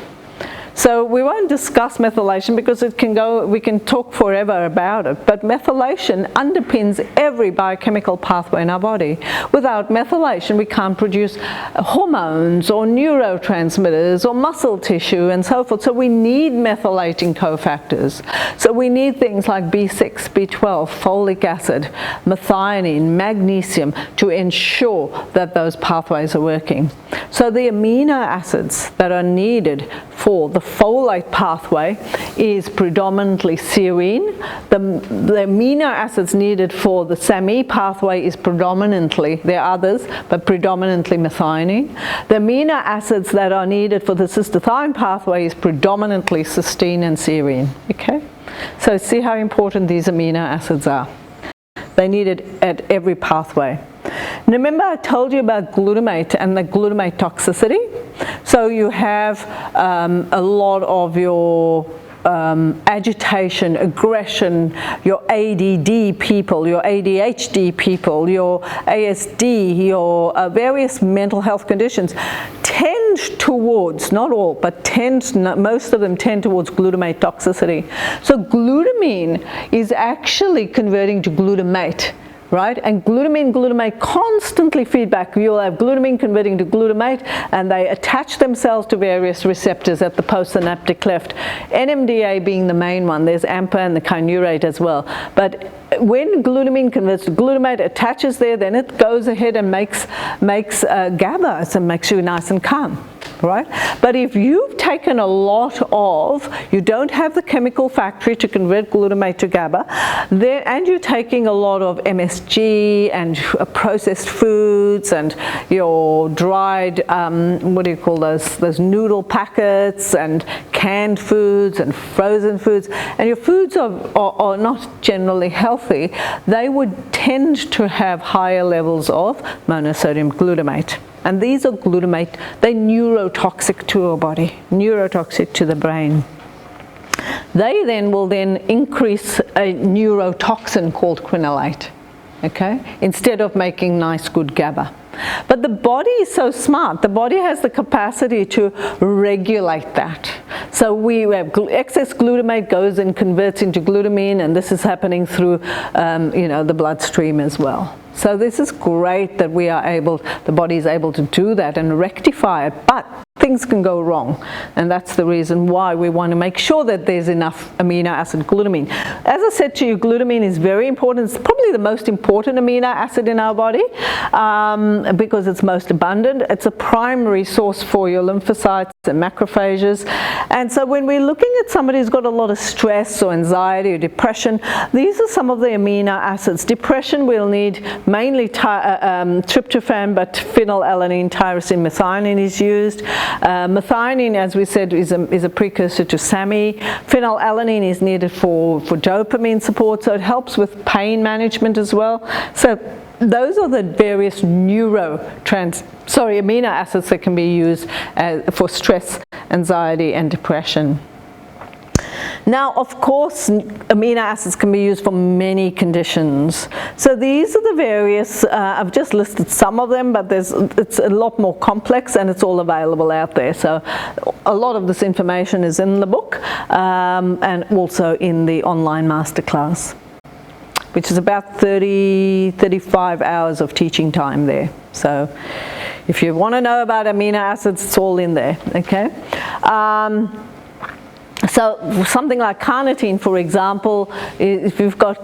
So we won't discuss methylation because we can talk forever about it, but methylation underpins every biochemical pathway in our body. Without methylation, we can't produce hormones or neurotransmitters or muscle tissue and so forth. So we need methylating cofactors. So we need things like B6, B12, folic acid, methionine, magnesium to ensure that those pathways are working. So the amino acids that are needed for the folate pathway is predominantly serine. The amino acids needed for the SAMe pathway is predominantly, there are others, but predominantly methionine. The amino acids that are needed for the cystathionine pathway is predominantly cysteine and serine. Okay? So see how important these amino acids are. They need it at every pathway. And remember I told you about glutamate and the glutamate toxicity? So you have a lot of your agitation, aggression, your ADD people, your ADHD people, your ASD, your various mental health conditions tend towards, not all, but most of them tend towards glutamate toxicity. So glutamine is actually converting to glutamate. Right? And glutamate constantly feedback. You'll have glutamine converting to glutamate, and they attach themselves to various receptors at the postsynaptic cleft. NMDA being the main one. There's AMPA and the kynurate as well. But when glutamine converts to glutamate, attaches there, then it goes ahead and makes GABA, so it makes you nice and calm. Right? But if you've taken a lot of, you don't have the chemical factory to convert glutamate to GABA, and you're taking a lot of MSG and processed foods and your dried, what do you call those noodle packets and canned foods and frozen foods, and your foods are not generally healthy, they would tend to have higher levels of monosodium glutamate. And these are glutamate, they're neurotoxic to our body, neurotoxic to the brain. They will increase a neurotoxin called quinolate, okay, instead of making nice good GABA. But the body is so smart, the body has the capacity to regulate that. So we have excess glutamate goes and converts into glutamine, and this is happening through the bloodstream as well. So this is great that the body is able to do that and rectify it, but things can go wrong, and that's the reason why we want to make sure that there's enough amino acid glutamine. As I said to you, glutamine is very important. It's probably the most important amino acid in our body because it's most abundant. It's a primary source for your lymphocytes and macrophages. And so when we're looking at somebody who's got a lot of stress or anxiety or depression, these are some of the amino acids. Depression will need mainly tryptophan, but phenylalanine, tyrosine, methionine is used. Methionine, as we said, is a precursor to SAMe. Phenylalanine is needed for dopamine support, so it helps with pain management as well. So those are the various amino acids that can be used for stress, anxiety, and depression. Now, of course, amino acids can be used for many conditions. So these are the various, I've just listed some of them, but it's a lot more complex and it's all available out there. So a lot of this information is in the book and also in the online masterclass. which is about 35 hours of teaching time there. So if you want to know about amino acids, it's all in there, okay? So something like carnitine, for example, if you've got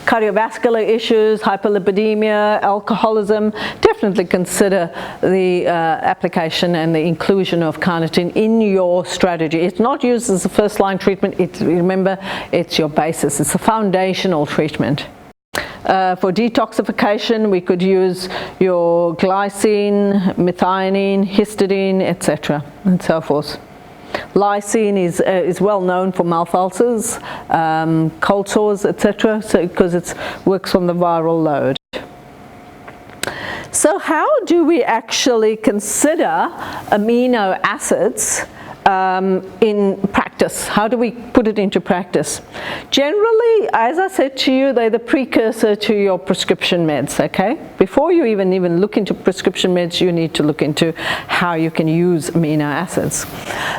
cardiovascular issues, hyperlipidemia, alcoholism, definitely consider the application and the inclusion of carnitine in your strategy. It's not used as a first-line treatment. Remember, it's your basis. It's a foundational treatment. For detoxification, we could use your glycine, methionine, histidine, etc., and so forth. Lysine is well known for mouth ulcers, cold sores, etc., so because it works on the viral load. So how do we actually consider amino acids in practice? How do we put it into practice? Generally, as I said to you, they're the precursor to your prescription meds, okay? Before you even look into prescription meds, you need to look into how you can use amino acids.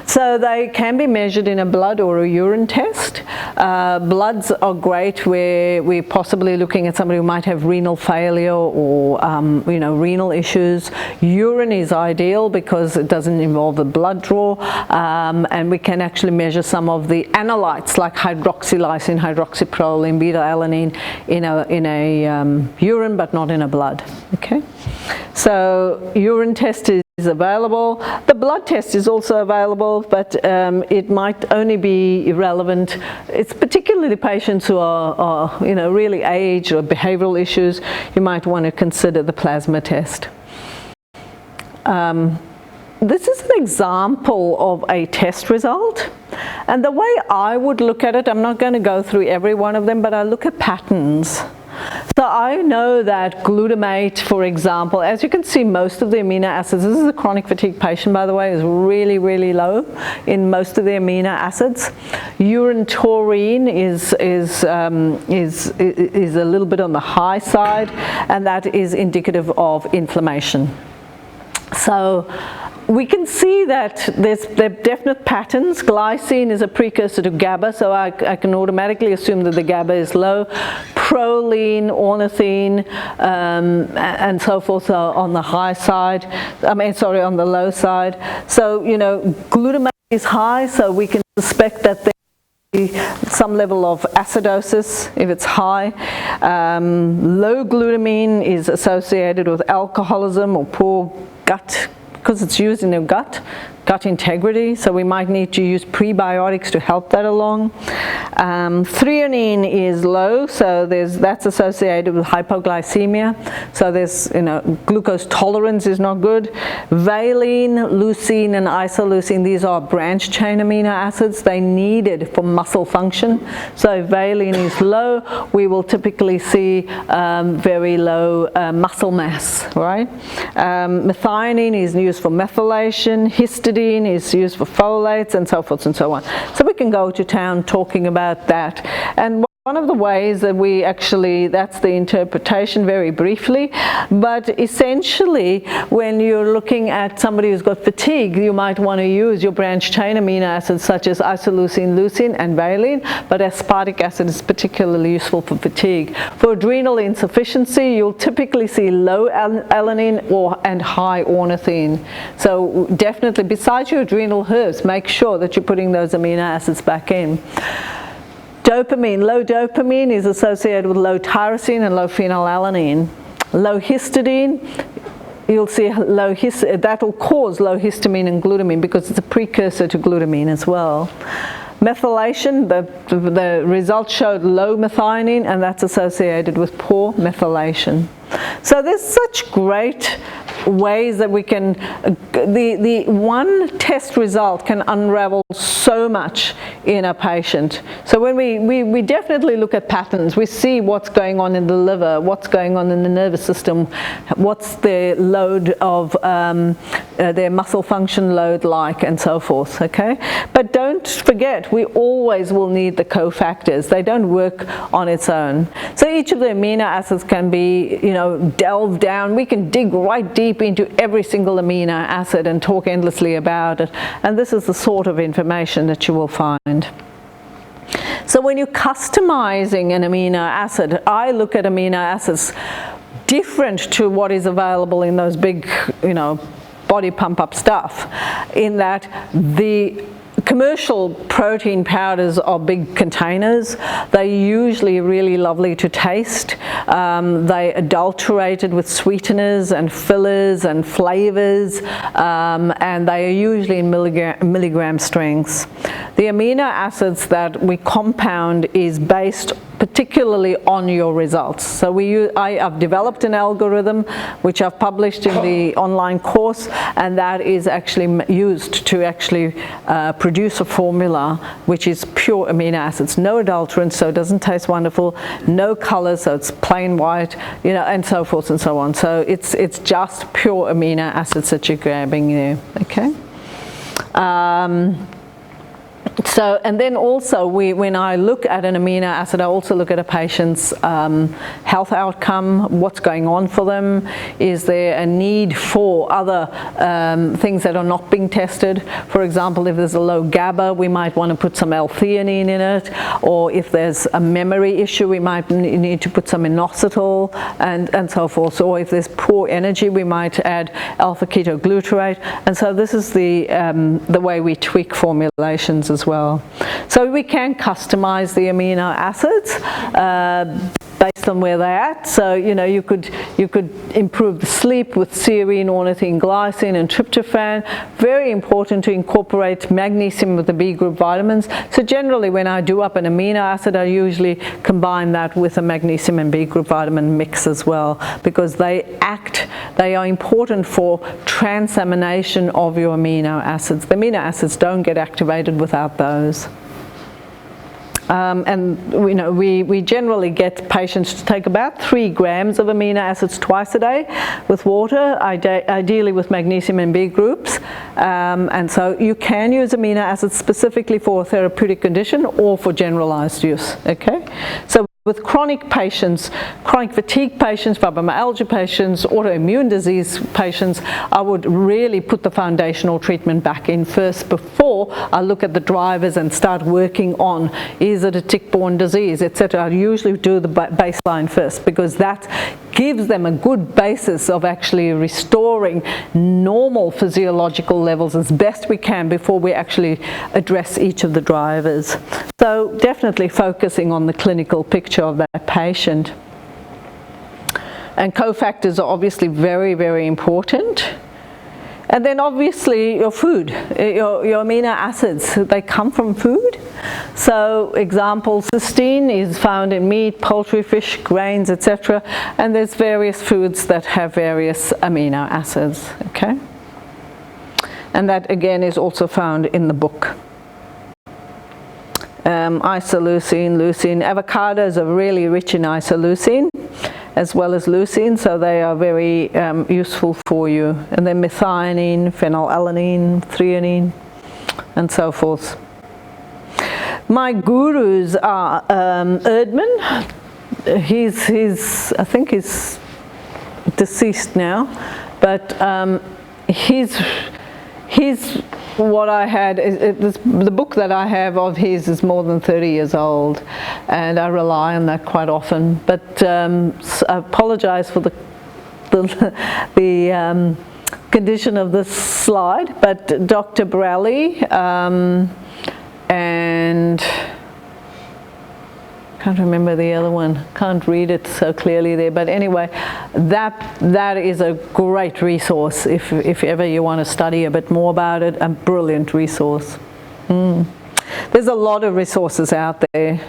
So they can be measured in a blood or a urine test. Bloods are great where we're possibly looking at somebody who might have renal failure or renal issues. Urine is ideal because it doesn't involve a blood draw. And we can actually measure some of the analytes like hydroxylysine, hydroxyproline, beta-alanine in a urine, but not in a blood. Okay, so urine test is available. The blood test is also available, but it might only be relevant. It's particularly patients who are really aged or behavioural issues. You might want to consider the plasma test. This is an example of a test result, and the way I would look at it, I'm not going to go through every one of them, but I look at patterns. So I know that glutamate, for example, as you can see, most of the amino acids, this is a chronic fatigue patient, by the way, is really, really low in most of the amino acids. Urine taurine is a little bit on the high side, and that is indicative of inflammation. So we can see that there are definite patterns. Glycine is a precursor to GABA, so I can automatically assume that the GABA is low. Proline, ornithine, and so forth are on the high side. On the low side. So, glutamate is high, so we can suspect that there is some level of acidosis if it's high. Low glutamine is associated with alcoholism or poor gut, because it's used in the gut integrity, so we might need to use prebiotics to help that along. Threonine is low, so that's associated with hypoglycemia, so there's glucose tolerance is not good. Valine, leucine, and isoleucine, these are branch chain amino acids. They needed for muscle function, so if valine is low, we will typically see very low muscle mass, right? Methionine is used for methylation. Histidine is used for folates, and so forth and so on. So we can go to town talking about that. And one of the ways that we actually, that's the interpretation very briefly, but essentially when you're looking at somebody who's got fatigue, you might want to use your branch chain amino acids such as isoleucine, leucine, and valine, but aspartic acid is particularly useful for fatigue. For adrenal insufficiency, you'll typically see low alanine and high ornithine. So definitely, besides your adrenal herbs, make sure that you're putting those amino acids back in. Dopamine, low dopamine is associated with low tyrosine and low phenylalanine. Low histidine, you'll see that will cause low histamine and glutamine because it's a precursor to glutamine as well. Methylation, the results showed low methionine, and that's associated with poor methylation. So there's such great ways that we can, the one test result can unravel so much in a patient. So when we definitely look at patterns, we see what's going on in the liver, what's going on in the nervous system, what's their load of their muscle function load like, and so forth, okay? But don't forget, we always will need the cofactors. They don't work on its own. So each of the amino acids can be, delve down. We can dig right deep into every single amino acid and talk endlessly about it. And this is the sort of information that you will find. So when you're customizing an amino acid, I look at amino acids different to what is available in those big, body pump up stuff, in that the commercial protein powders are big containers. They're usually really lovely to taste. They're adulterated with sweeteners and fillers and flavors, and they are usually in milligram strengths. The amino acids that we compound is based particularly on your results. So I've developed an algorithm which I've published in the online course, and that is actually used to actually produce a formula which is pure amino acids, no adulterants, so it doesn't taste wonderful, no color, so it's plain white, and so forth and so on. So it's just pure amino acids that you're grabbing there, okay? So, and then also when I look at an amino acid, I also look at a patient's health outcome, what's going on for them, is there a need for other things that are not being tested. For example, if there's a low GABA, we might want to put some L-theanine in it, or if there's a memory issue, we might need to put some inositol and so forth. Or if there's poor energy, we might add alpha-ketoglutarate. And so this is the way we tweak formulations as well. So we can customize the amino acids based on where they're at. So you could improve the sleep with serine, ornithine, glycine, and tryptophan. Very important to incorporate magnesium with the B group vitamins. So generally, when I do up an amino acid, I usually combine that with a magnesium and B group vitamin mix as well, because they are important for transamination of your amino acids. The amino acids don't get activated without those. And we generally get patients to take about 3 grams of amino acids twice a day with water, ideally with magnesium and B groups. And so you can use amino acids specifically for a therapeutic condition or for generalized use, okay? So with chronic patients, chronic fatigue patients, fibromyalgia patients, autoimmune disease patients, I would really put the foundational treatment back in first before I look at the drivers and start working on, is it a tick-borne disease, etc. I usually do the baseline first, because that gives them a good basis of actually restoring normal physiological levels as best we can before we actually address each of the drivers. So definitely focusing on the clinical picture of that patient. And cofactors are obviously very, very important. And then obviously your food, your amino acids, they come from food. So example, cysteine is found in meat, poultry, fish, grains, etc. And there's various foods that have various amino acids, okay? And that again is also found in the book. Isoleucine, leucine. Avocados are really rich in isoleucine as well as leucine, so they are very useful for you. And then methionine, phenylalanine, threonine, and so forth. My gurus are Erdman. I think he's deceased now, but he's what I had, the book that I have of his is more than 30 years old, and I rely on that quite often. But I apologize for the condition of this slide, but Dr. Borelli and can't remember the other one, can't read it so clearly there, but anyway, that is a great resource if ever you want to study a bit more about it, a brilliant resource. There's a lot of resources out there.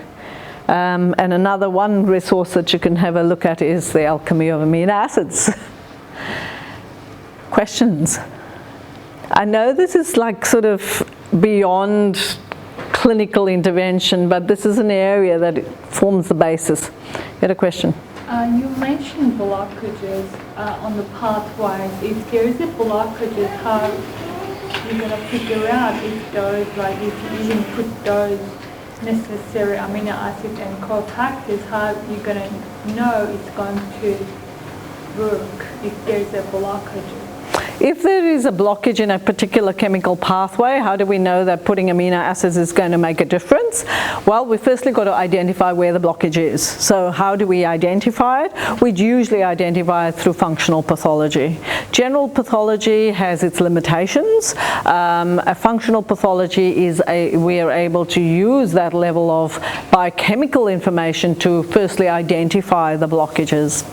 And another one resource that you can have a look at is the alchemy of amino acids. Questions? I know this is like sort of beyond clinical intervention, but this is an area that forms the basis. You had a question? You mentioned blockages on the pathways. If there is a blockage, how you're going to figure out if those, like if you didn't put those necessary amino acids and cofactors, how you're going to know it's going to work if there's a blockage? if there is a blockage in a particular chemical pathway, how do we know that putting amino acids is going to make a difference? Well, we firstly got to identify where the blockage is. So how do we identify it? We'd usually identify it through functional pathology. General pathology has its limitations. A functional pathology is we are able to use that level of biochemical information to firstly identify the blockages.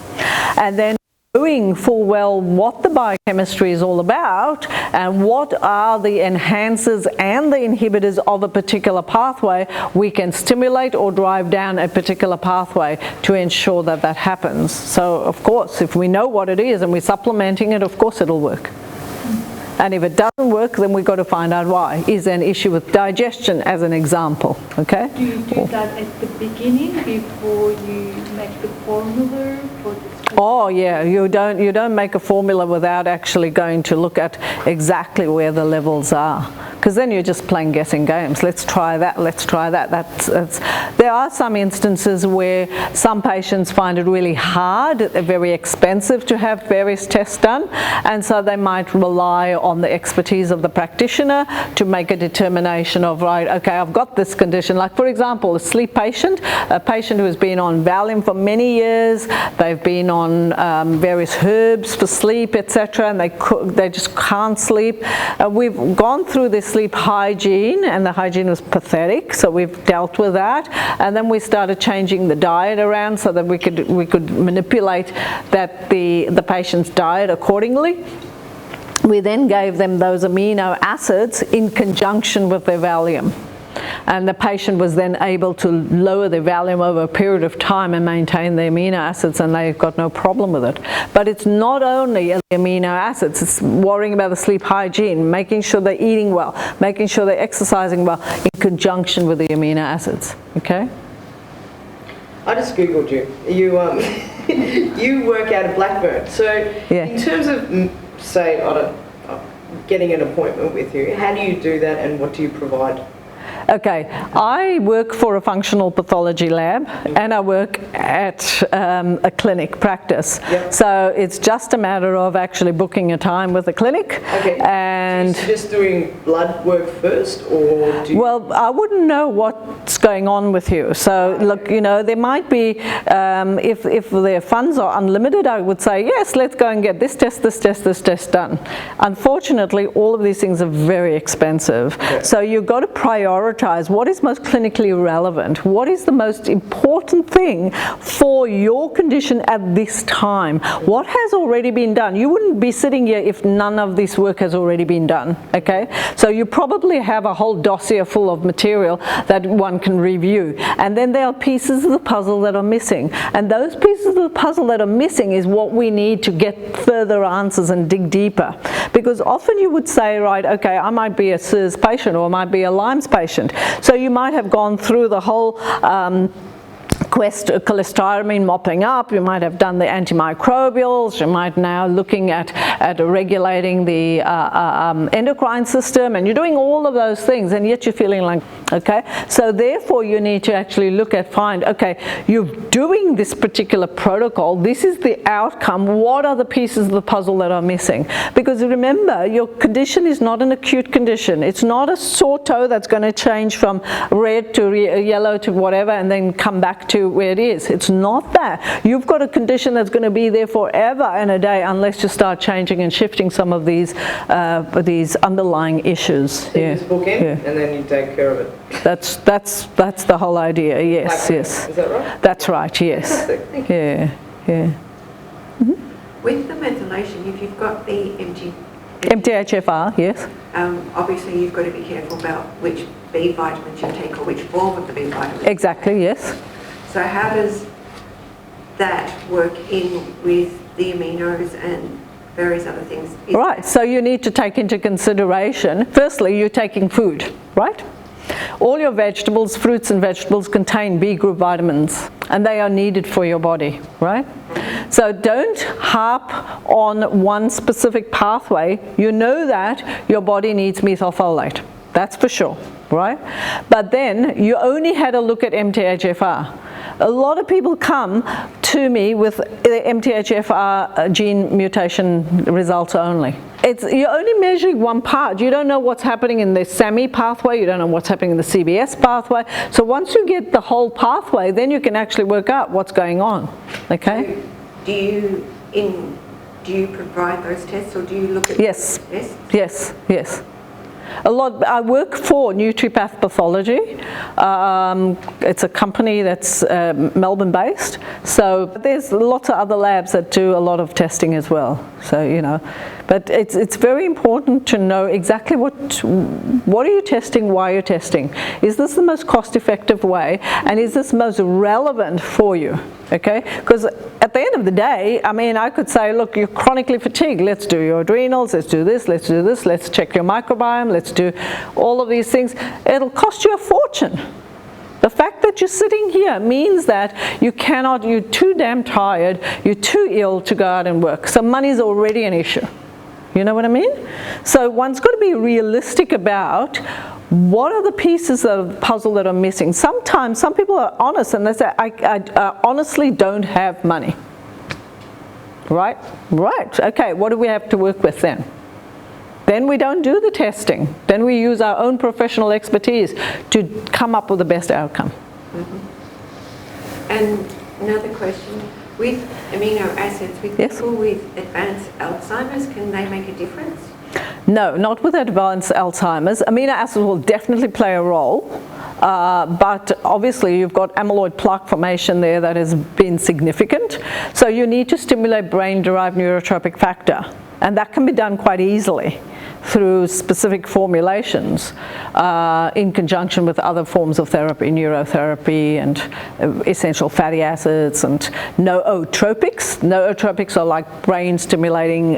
And then knowing full well what the biochemistry is all about and what are the enhancers and the inhibitors of a particular pathway, we can stimulate or drive down a particular pathway to ensure that that happens. So of course, if we know what it is and we're supplementing it, of course it'll work. And if it doesn't work, then we've got to find out why. Is there an issue with digestion, as an example? Okay? Do you do that at the beginning before you make the formula for the? Oh yeah, you don't make a formula without actually going to look at exactly where the levels are, because then you're just playing guessing games. Let's try that, let's try that. There are some instances where some patients find it really hard, very expensive to have various tests done, and so they might rely on the expertise of the practitioner to make a determination of, right, okay, I've got this condition. Like for example, a sleep patient, a patient who has been on Valium for many years, they've been on various herbs for sleep, etc., and they just can't sleep. We've gone through this sleep hygiene, and the hygiene was pathetic, so we've dealt with that, and then we started changing the diet around so that we could manipulate that the patient's diet accordingly. We then gave them those amino acids in conjunction with their Valium. And the patient was then able to lower their Valium over a period of time and maintain the amino acids, and they've got no problem with it. But it's not only the amino acids, it's worrying about the sleep hygiene, making sure they're eating well, making sure they're exercising well in conjunction with the amino acids. Okay? I just Googled you. You work out of Blackburn. So yeah. In terms of, say, getting an appointment with you, how do you do that and what do you provide? Okay, I work for a functional pathology lab and I work at a clinic practice. Yep. So it's just a matter of actually booking a time with the clinic. Okay. And so you're just doing blood work first, or do you? Well, I wouldn't know what's going on with you. So look, you know, there might be, if their funds are unlimited, I would say, yes, let's go and get this test done. Unfortunately, all of these things are very expensive. Okay. So you've got to prioritize what is most clinically relevant, what is the most important thing for your condition at this time, what has already been done. You wouldn't be sitting here if none of this work has already been done, okay? So you probably have a whole dossier full of material that one can review, and then there are pieces of the puzzle that are missing, and those pieces of the puzzle that are missing is what we need to get further answers and dig deeper. Because often you would say, right, okay, I might be a CIRS patient or I might be a Lyme's patient. So you might have gone through the whole cholestyramine mopping up, you might have done the antimicrobials, you might now looking at regulating the endocrine system, and you're doing all of those things, and yet you're feeling like, okay, so therefore you need to actually find, okay, you're doing this particular protocol, this is the outcome, what are the pieces of the puzzle that are missing? Because remember, your condition is not an acute condition, it's not a sore toe that's going to change from red to yellow to whatever and then come back to where it is. It's not that. You've got a condition that's going to be there forever and a day unless you start changing and shifting some of these underlying issues. So you just book in and then you take care of it. That's the whole idea. Yes, yes. Is that right? That's right. Yes. Fantastic. Thank you. Yeah, yeah. Mm-hmm. With the methylation, if you've got the MTHFR, yes. Obviously you've got to be careful about which B vitamins you take or which form of the B vitamins. Exactly, yes. So how does that work in with the aminos and various other things? Right, so you need to take into consideration, firstly, you're taking food, right? All your vegetables, fruits and vegetables contain B group vitamins, and they are needed for your body, right? So don't harp on one specific pathway. You know that your body needs methylfolate, that's for sure, right? But then you only had a look at MTHFR. A lot of people come to me with the MTHFR gene mutation results only. You're only measuring one part. You don't know what's happening in the SAMI pathway, you don't know what's happening in the CBS pathway. So once you get the whole pathway, then you can actually work out what's going on, okay? Do you provide those tests, or do you look at Yes. tests? Yes, yes. I work for Nutripath Pathology. It's a company that's Melbourne based. So there's lots of other labs that do a lot of testing as well. So, you know, but it's very important to know exactly what are you testing, why you're testing. Is this the most cost-effective way, and is this most relevant for you? Okay, because at the end of the day, I mean, I could say, look, you're chronically fatigued, let's do your adrenals, let's do this, let's check your microbiome, let's do all of these things. It'll cost you a fortune. The fact that you're sitting here means that you're too damn tired, you're too ill to go out and work. So money's already an issue. You know what I mean? So one's got to be realistic about what are the pieces of the puzzle that are missing. Sometimes some people are honest and they say, I honestly don't have money. Right? Right. Okay, what do we have to work with then? Then we don't do the testing. Then we use our own professional expertise to come up with the best outcome. Mm-hmm. And another question, with amino acids, with Yes. people with advanced Alzheimer's, can they make a difference? No, not with advanced Alzheimer's. Amino acids will definitely play a role, but obviously you've got amyloid plaque formation there that has been significant. So you need to stimulate brain-derived neurotropic factor, and that can be done quite easily through specific formulations in conjunction with other forms of therapy, neurotherapy and essential fatty acids and nootropics. Nootropics are like brain-stimulating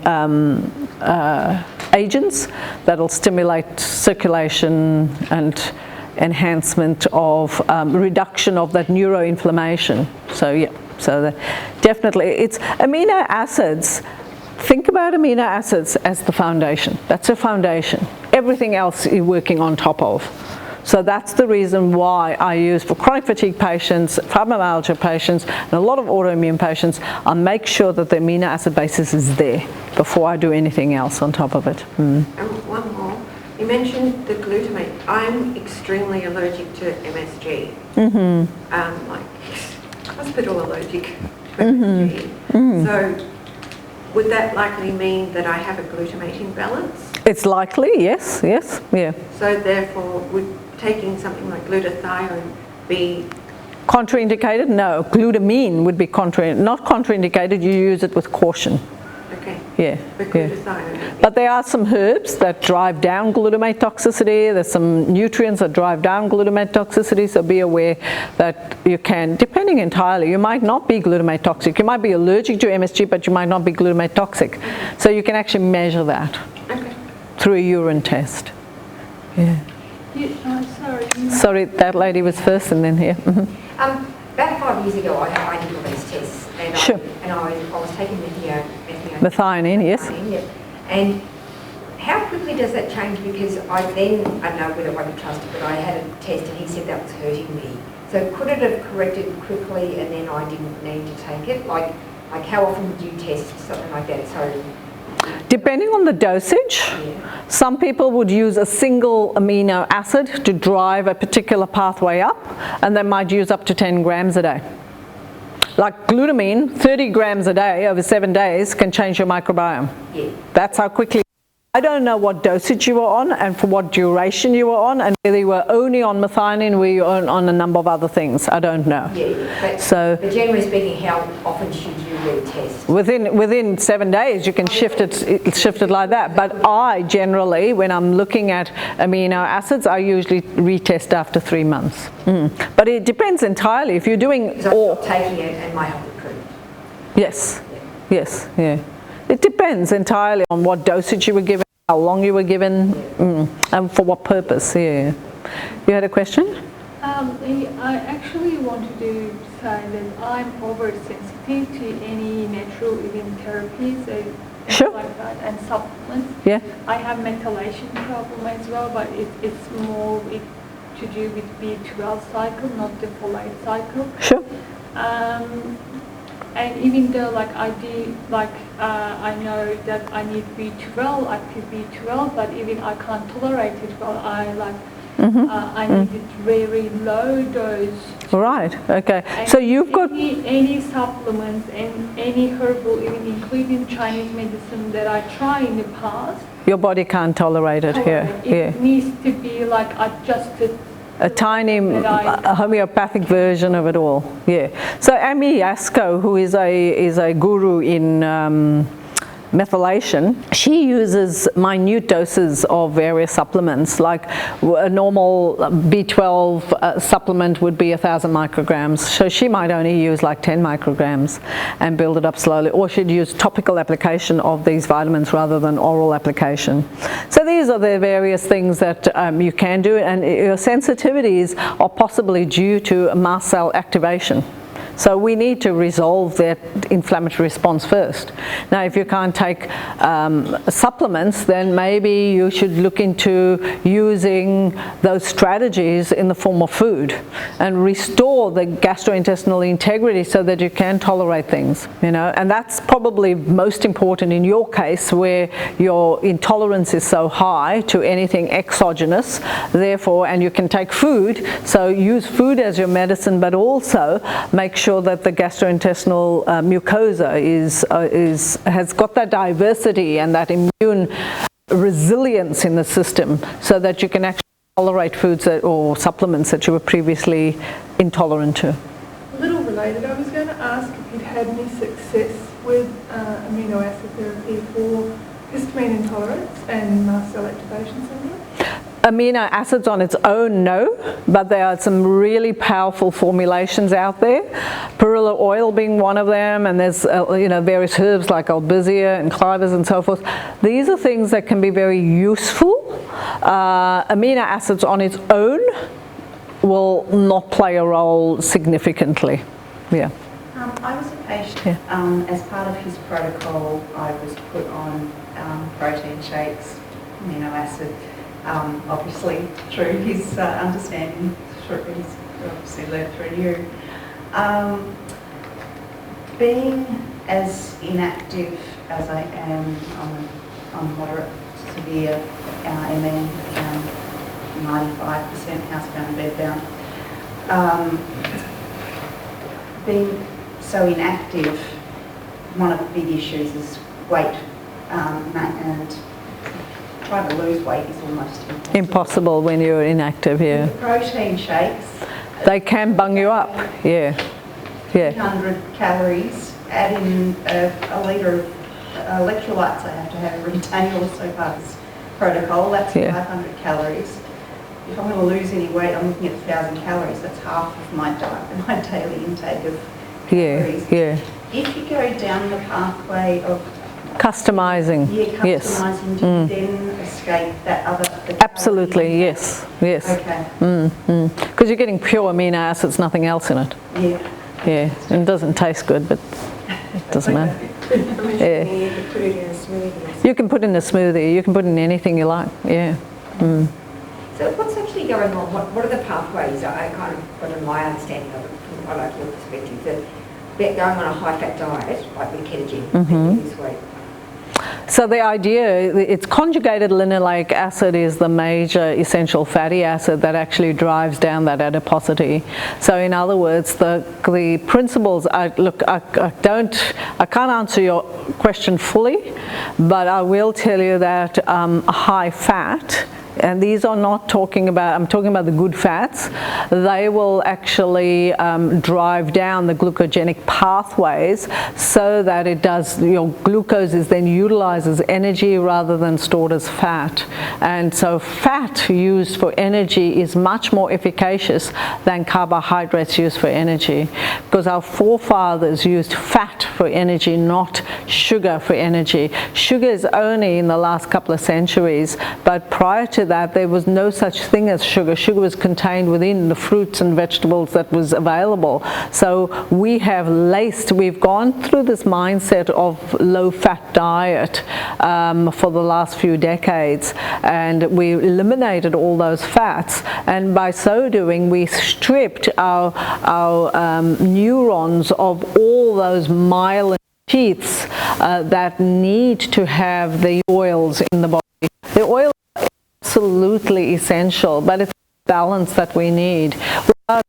agents that'll stimulate circulation and enhancement of reduction of that neuroinflammation. So yeah, so definitely it's amino acids. Think about amino acids as the foundation. That's a foundation. Everything else you're working on top of. So that's the reason why I use for chronic fatigue patients, fibromyalgia patients, and a lot of autoimmune patients, I make sure that the amino acid basis is there before I do anything else on top of it. One more. You mentioned the glutamate. I'm extremely allergic to MSG. Like hospital allergic to MSG. So would that likely mean that I have a glutamate imbalance? It's likely, yes, yes, yeah. So therefore, would taking something like glutathione be contraindicated? No, glutamine would be not contraindicated. You use it with caution. Okay. Yeah. But glutathione. But there are some herbs that drive down glutamate toxicity. There's some nutrients that drive down glutamate toxicity. So be aware that you can, depending entirely, you might not be glutamate toxic. You might be allergic to MSG, but you might not be glutamate toxic. So you can actually measure that through a urine test. Yeah. Sorry. Sorry, that lady was first and then here. About 5 years ago, I did all these tests, and Sure. I was taking Methionine, yes. Yeah. And how quickly does that change? Because I don't know whether I could trust it, but I had a test and he said that was hurting me. So could it have corrected quickly and then I didn't need to take it? Like how often would you test something like that? So depending on the dosage, some people would use a single amino acid to drive a particular pathway up, and they might use up to 10 grams a day. Like glutamine, 30 grams a day over 7 days can change your microbiome. Yeah. That's how quickly. I don't know what dosage you were on and for what duration you were on, and whether you were only on methionine, were you on a number of other things. I don't know. Yeah, but generally speaking, how often should you retest? Within 7 days, you can shift it like that. But I generally, when I'm looking at amino acids, I usually retest after 3 months. But it depends entirely. If you're doing So I'm taking it and my health improved. Yes, yes, yeah. It depends entirely on what dosage you were given, how long you were given, and for what purpose. Yeah. You had a question? I actually wanted to say that I'm oversensitive to any natural even therapies, Sure. like that, and supplements. Yeah. I have methylation problem as well, but it's more to do with B12 cycle, not the folate cycle. Sure. And even though like I do, like I know that I need B12, active B12, but even I can't tolerate it well, I like I need it very low dose. Right, okay. And So you've got... any supplements and any herbal, even including Chinese medicine that I tried in the past. Your body can't tolerate it here. It needs to be like adjusted. A tiny homeopathic version of it all, yeah. So Amy Yasko, who is a guru in methylation, she uses minute doses of various supplements. Like a normal B12 supplement would be 1,000 micrograms. So she might only use like 10 micrograms and build it up slowly. Or she'd use topical application of these vitamins rather than oral application. So these are the various things that you can do, and your sensitivities are possibly due to mast cell activation. So we need to resolve that inflammatory response first. Now, if you can't take supplements, then maybe you should look into using those strategies in the form of food and restore the gastrointestinal integrity so that you can tolerate things, you know. And that's probably most important in your case, where your intolerance is so high to anything exogenous, therefore, and you can take food, so use food as your medicine, but also make sure that the gastrointestinal mucosa has got that diversity and that immune resilience in the system, so that you can actually tolerate foods or supplements that you were previously intolerant to. A little related, I was going to ask if you'd had any success with amino acid therapy for histamine intolerance and mast cell activation syndrome? Amino acids on its own, no, but there are some really powerful formulations out there. Perilla oil being one of them, and there's you know, various herbs like albizia and clivus and so forth. These are things that can be very useful. Amino acids on its own will not play a role significantly. Yeah. I was a patient. As part of his protocol, I was put on protein shakes, amino acid. Obviously through his understanding, he's obviously learned through you. Being as inactive as I am on moderate severe MN, 95% housebound, bedbound, being so inactive, one of the big issues is weight and trying to lose weight is almost impossible. Impossible when you're inactive, yeah. The protein shakes, they can bung you up, yeah. Yeah. 300 calories, add in a litre of electrolytes I have to have every day, also part of this protocol, that's 500 calories. If I'm going to lose any weight, I'm looking at 1,000 calories, that's half of my diet, my daily intake of calories. Yeah. If you go down the pathway of customizing, customizing, yes. do you then escape that other... Absolutely, yes. Okay. Because you're getting pure amino acids, nothing else in it. Yeah. Yeah, and it doesn't taste good, but it doesn't matter. Yeah. You could put it in a smoothie. You can put in a smoothie, you can put in anything you like, yeah. So what's actually going on? What are the pathways? I kind of got my understanding of it from what I like your perspective, that going on a high-fat diet, like with ketogene, this way. So the idea, it's conjugated linoleic acid is the major essential fatty acid that actually drives down that adiposity. So in other words, the principles, I can't answer your question fully, but I will tell you that high fat, and these are not talking about, I'm talking about the good fats, they will actually drive down the glucogenic pathways so that it does, your glucose is then utilized as energy rather than stored as fat. And so fat used for energy is much more efficacious than carbohydrates used for energy, because our forefathers used fat for energy, not sugar for energy. Sugar is only in the last couple of centuries, but prior to that there was no such thing as sugar. Sugar was contained within the fruits and vegetables that was available. So we've gone through this mindset of low-fat diet for the last few decades, and we eliminated all those fats, and by so doing we stripped our neurons of all those myelin sheaths that need to have the oils in the body. The oil is absolutely essential, but it's the balance that we need. Without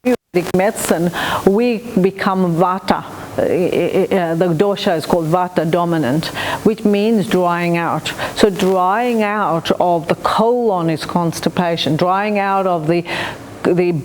Ayurvedic medicine, we become Vata. The dosha is called Vata dominant, which means drying out. So drying out of the colon is constipation. Drying out of the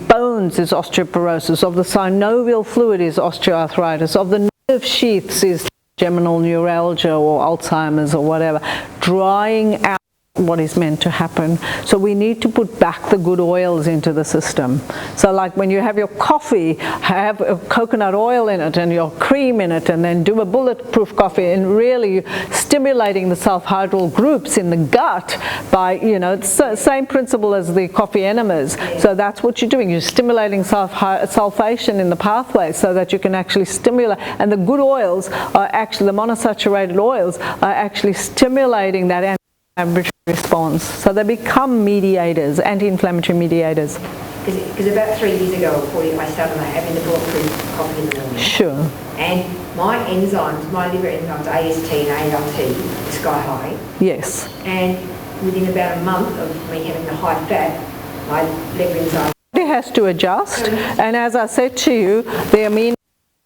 bones is osteoporosis. Of the synovial fluid is osteoarthritis. Of the nerve sheaths is trigeminal neuralgia or Alzheimer's or whatever. Drying out what is meant to happen. So we need to put back the good oils into the system. So like when you have your coffee, have a coconut oil in it and your cream in it, and then do a bulletproof coffee, and really stimulating the sulfhydryl groups in the gut by, it's the same principle as the coffee enemas. So that's what you're doing. You're stimulating sulfation in the pathway so that you can actually stimulate, and the good oils are actually, the monosaturated oils are actually stimulating that anti-inflammatory response. So they become mediators, anti-inflammatory mediators. Because about 3 years ago or 4 years, I started having the bulletproof coffee in the morning. Sure. And my enzymes, my liver enzymes, AST and ALT, were sky high. Yes. And within about a month of me having the high fat, my liver enzymes. It has to adjust. And as I said to you, the amino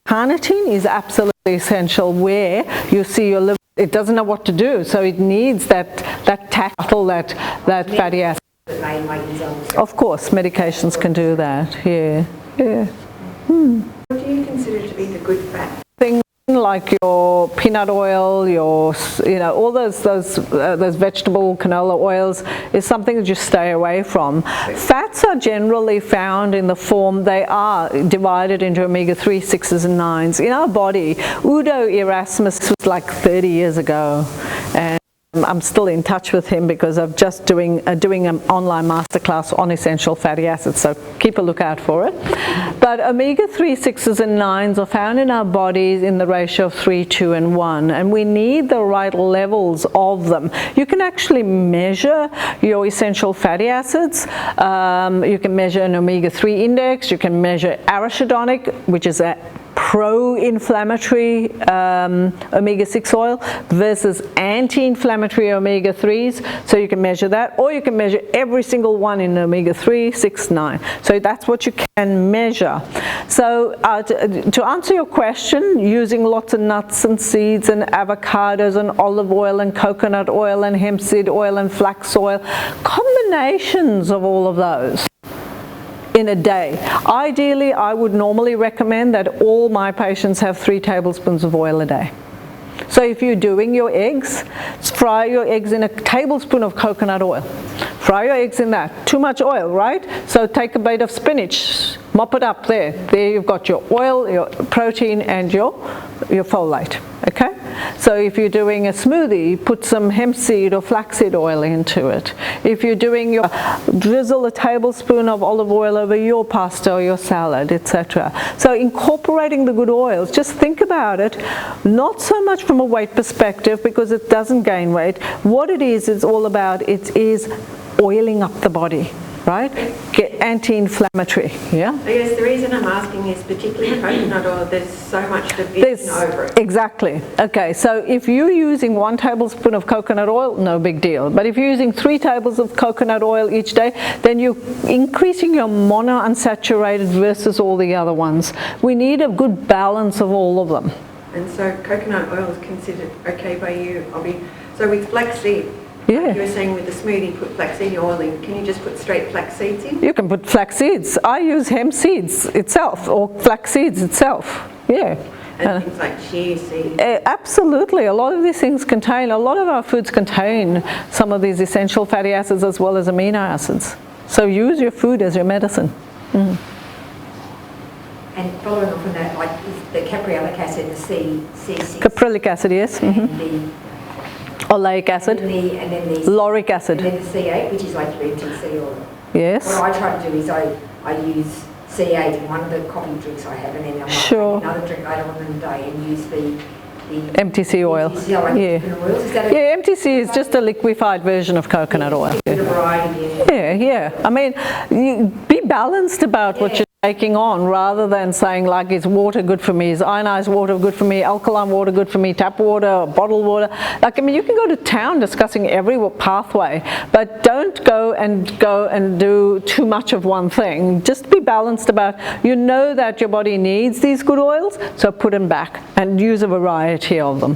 carnitine is absolutely essential, where you see your liver, it doesn't know what to do, so it needs that tackle, that fatty acid. Of course, medications can do that. Yeah. What do you consider to be the good fat? Things like your peanut oil, your all those vegetable canola oils is something that you stay away from. Fats are generally found in the form, they are divided into omega-3, 6s and 9s. In our body, Udo Erasmus was like 30 years ago, and I'm still in touch with him because I'm just doing an online masterclass on essential fatty acids, so keep a lookout for it. But omega-3, 6s and 9s are found in our bodies in the ratio of 3, 2 and 1, and we need the right levels of them. You can actually measure your essential fatty acids. You can measure an omega-3 index. You can measure arachidonic, which is a pro-inflammatory omega-6 oil versus anti-inflammatory omega-3s, so you can measure that, or you can measure every single one in omega-3, 6, 9. So that's what you can measure. So to answer your question, using lots of nuts and seeds and avocados and olive oil and coconut oil and hemp seed oil and flax oil, combinations of all of those in a day. Ideally, I would normally recommend that all my patients have 3 tablespoons of oil a day. So if you're doing your eggs, fry your eggs in a tablespoon of coconut oil. Fry your eggs in that. Too much oil, right? So take a bite of spinach, mop it up there. There you've got your oil, your protein and your folate. Okay? So if you're doing a smoothie, put some hemp seed or flaxseed oil into it. If you're doing your, drizzle a tablespoon of olive oil over your pasta or your salad, etc. So incorporating the good oils, just think about it, not so much from a weight perspective because it doesn't gain weight. What it is all about, it is oiling up the body. Right? Get anti-inflammatory, yeah? I guess the reason I'm asking is particularly coconut oil, there's so much division over it. Exactly. Okay, so if you're using 1 tablespoon of coconut oil, no big deal. But if you're using 3 tablespoons of coconut oil each day, then you're increasing your monounsaturated versus all the other ones. We need a good balance of all of them. And so coconut oil is considered okay by you, so with flaxseed, yeah. You were saying with the smoothie, put flaxseed oil in. Can you just put straight flax seeds in? You can put flax seeds. I use hemp seeds itself or flax seeds itself. Yeah. And things like chia seeds. Absolutely. A lot of these things contain, a lot of our foods contain some of these essential fatty acids as well as amino acids. So use your food as your medicine. And following on from that, like the capriolic acid, the C6. Caprylic acid, yes. And Oleic acid. and then the Lauric acid. And then the C8, which is like your MTC oil. Yes. What I try to do is I use C8 in one of the coffee drinks I have, and then I might Sure. have another drink later on in the day and use the MTC oil. MTC oil, Yeah. different oils. Is that Yeah, MTC is just a liquefied version of coconut oil. a variety? Yeah. I mean, you be balanced about what you're taking on, rather than saying like, is water good for me? Is ionized water good for me? Alkaline water good for me? Tap water, bottled water? Like, I mean, you can go to town discussing every pathway, but don't go and do too much of one thing. Just be balanced about, you know that your body needs these good oils, so put them back and use a variety of them.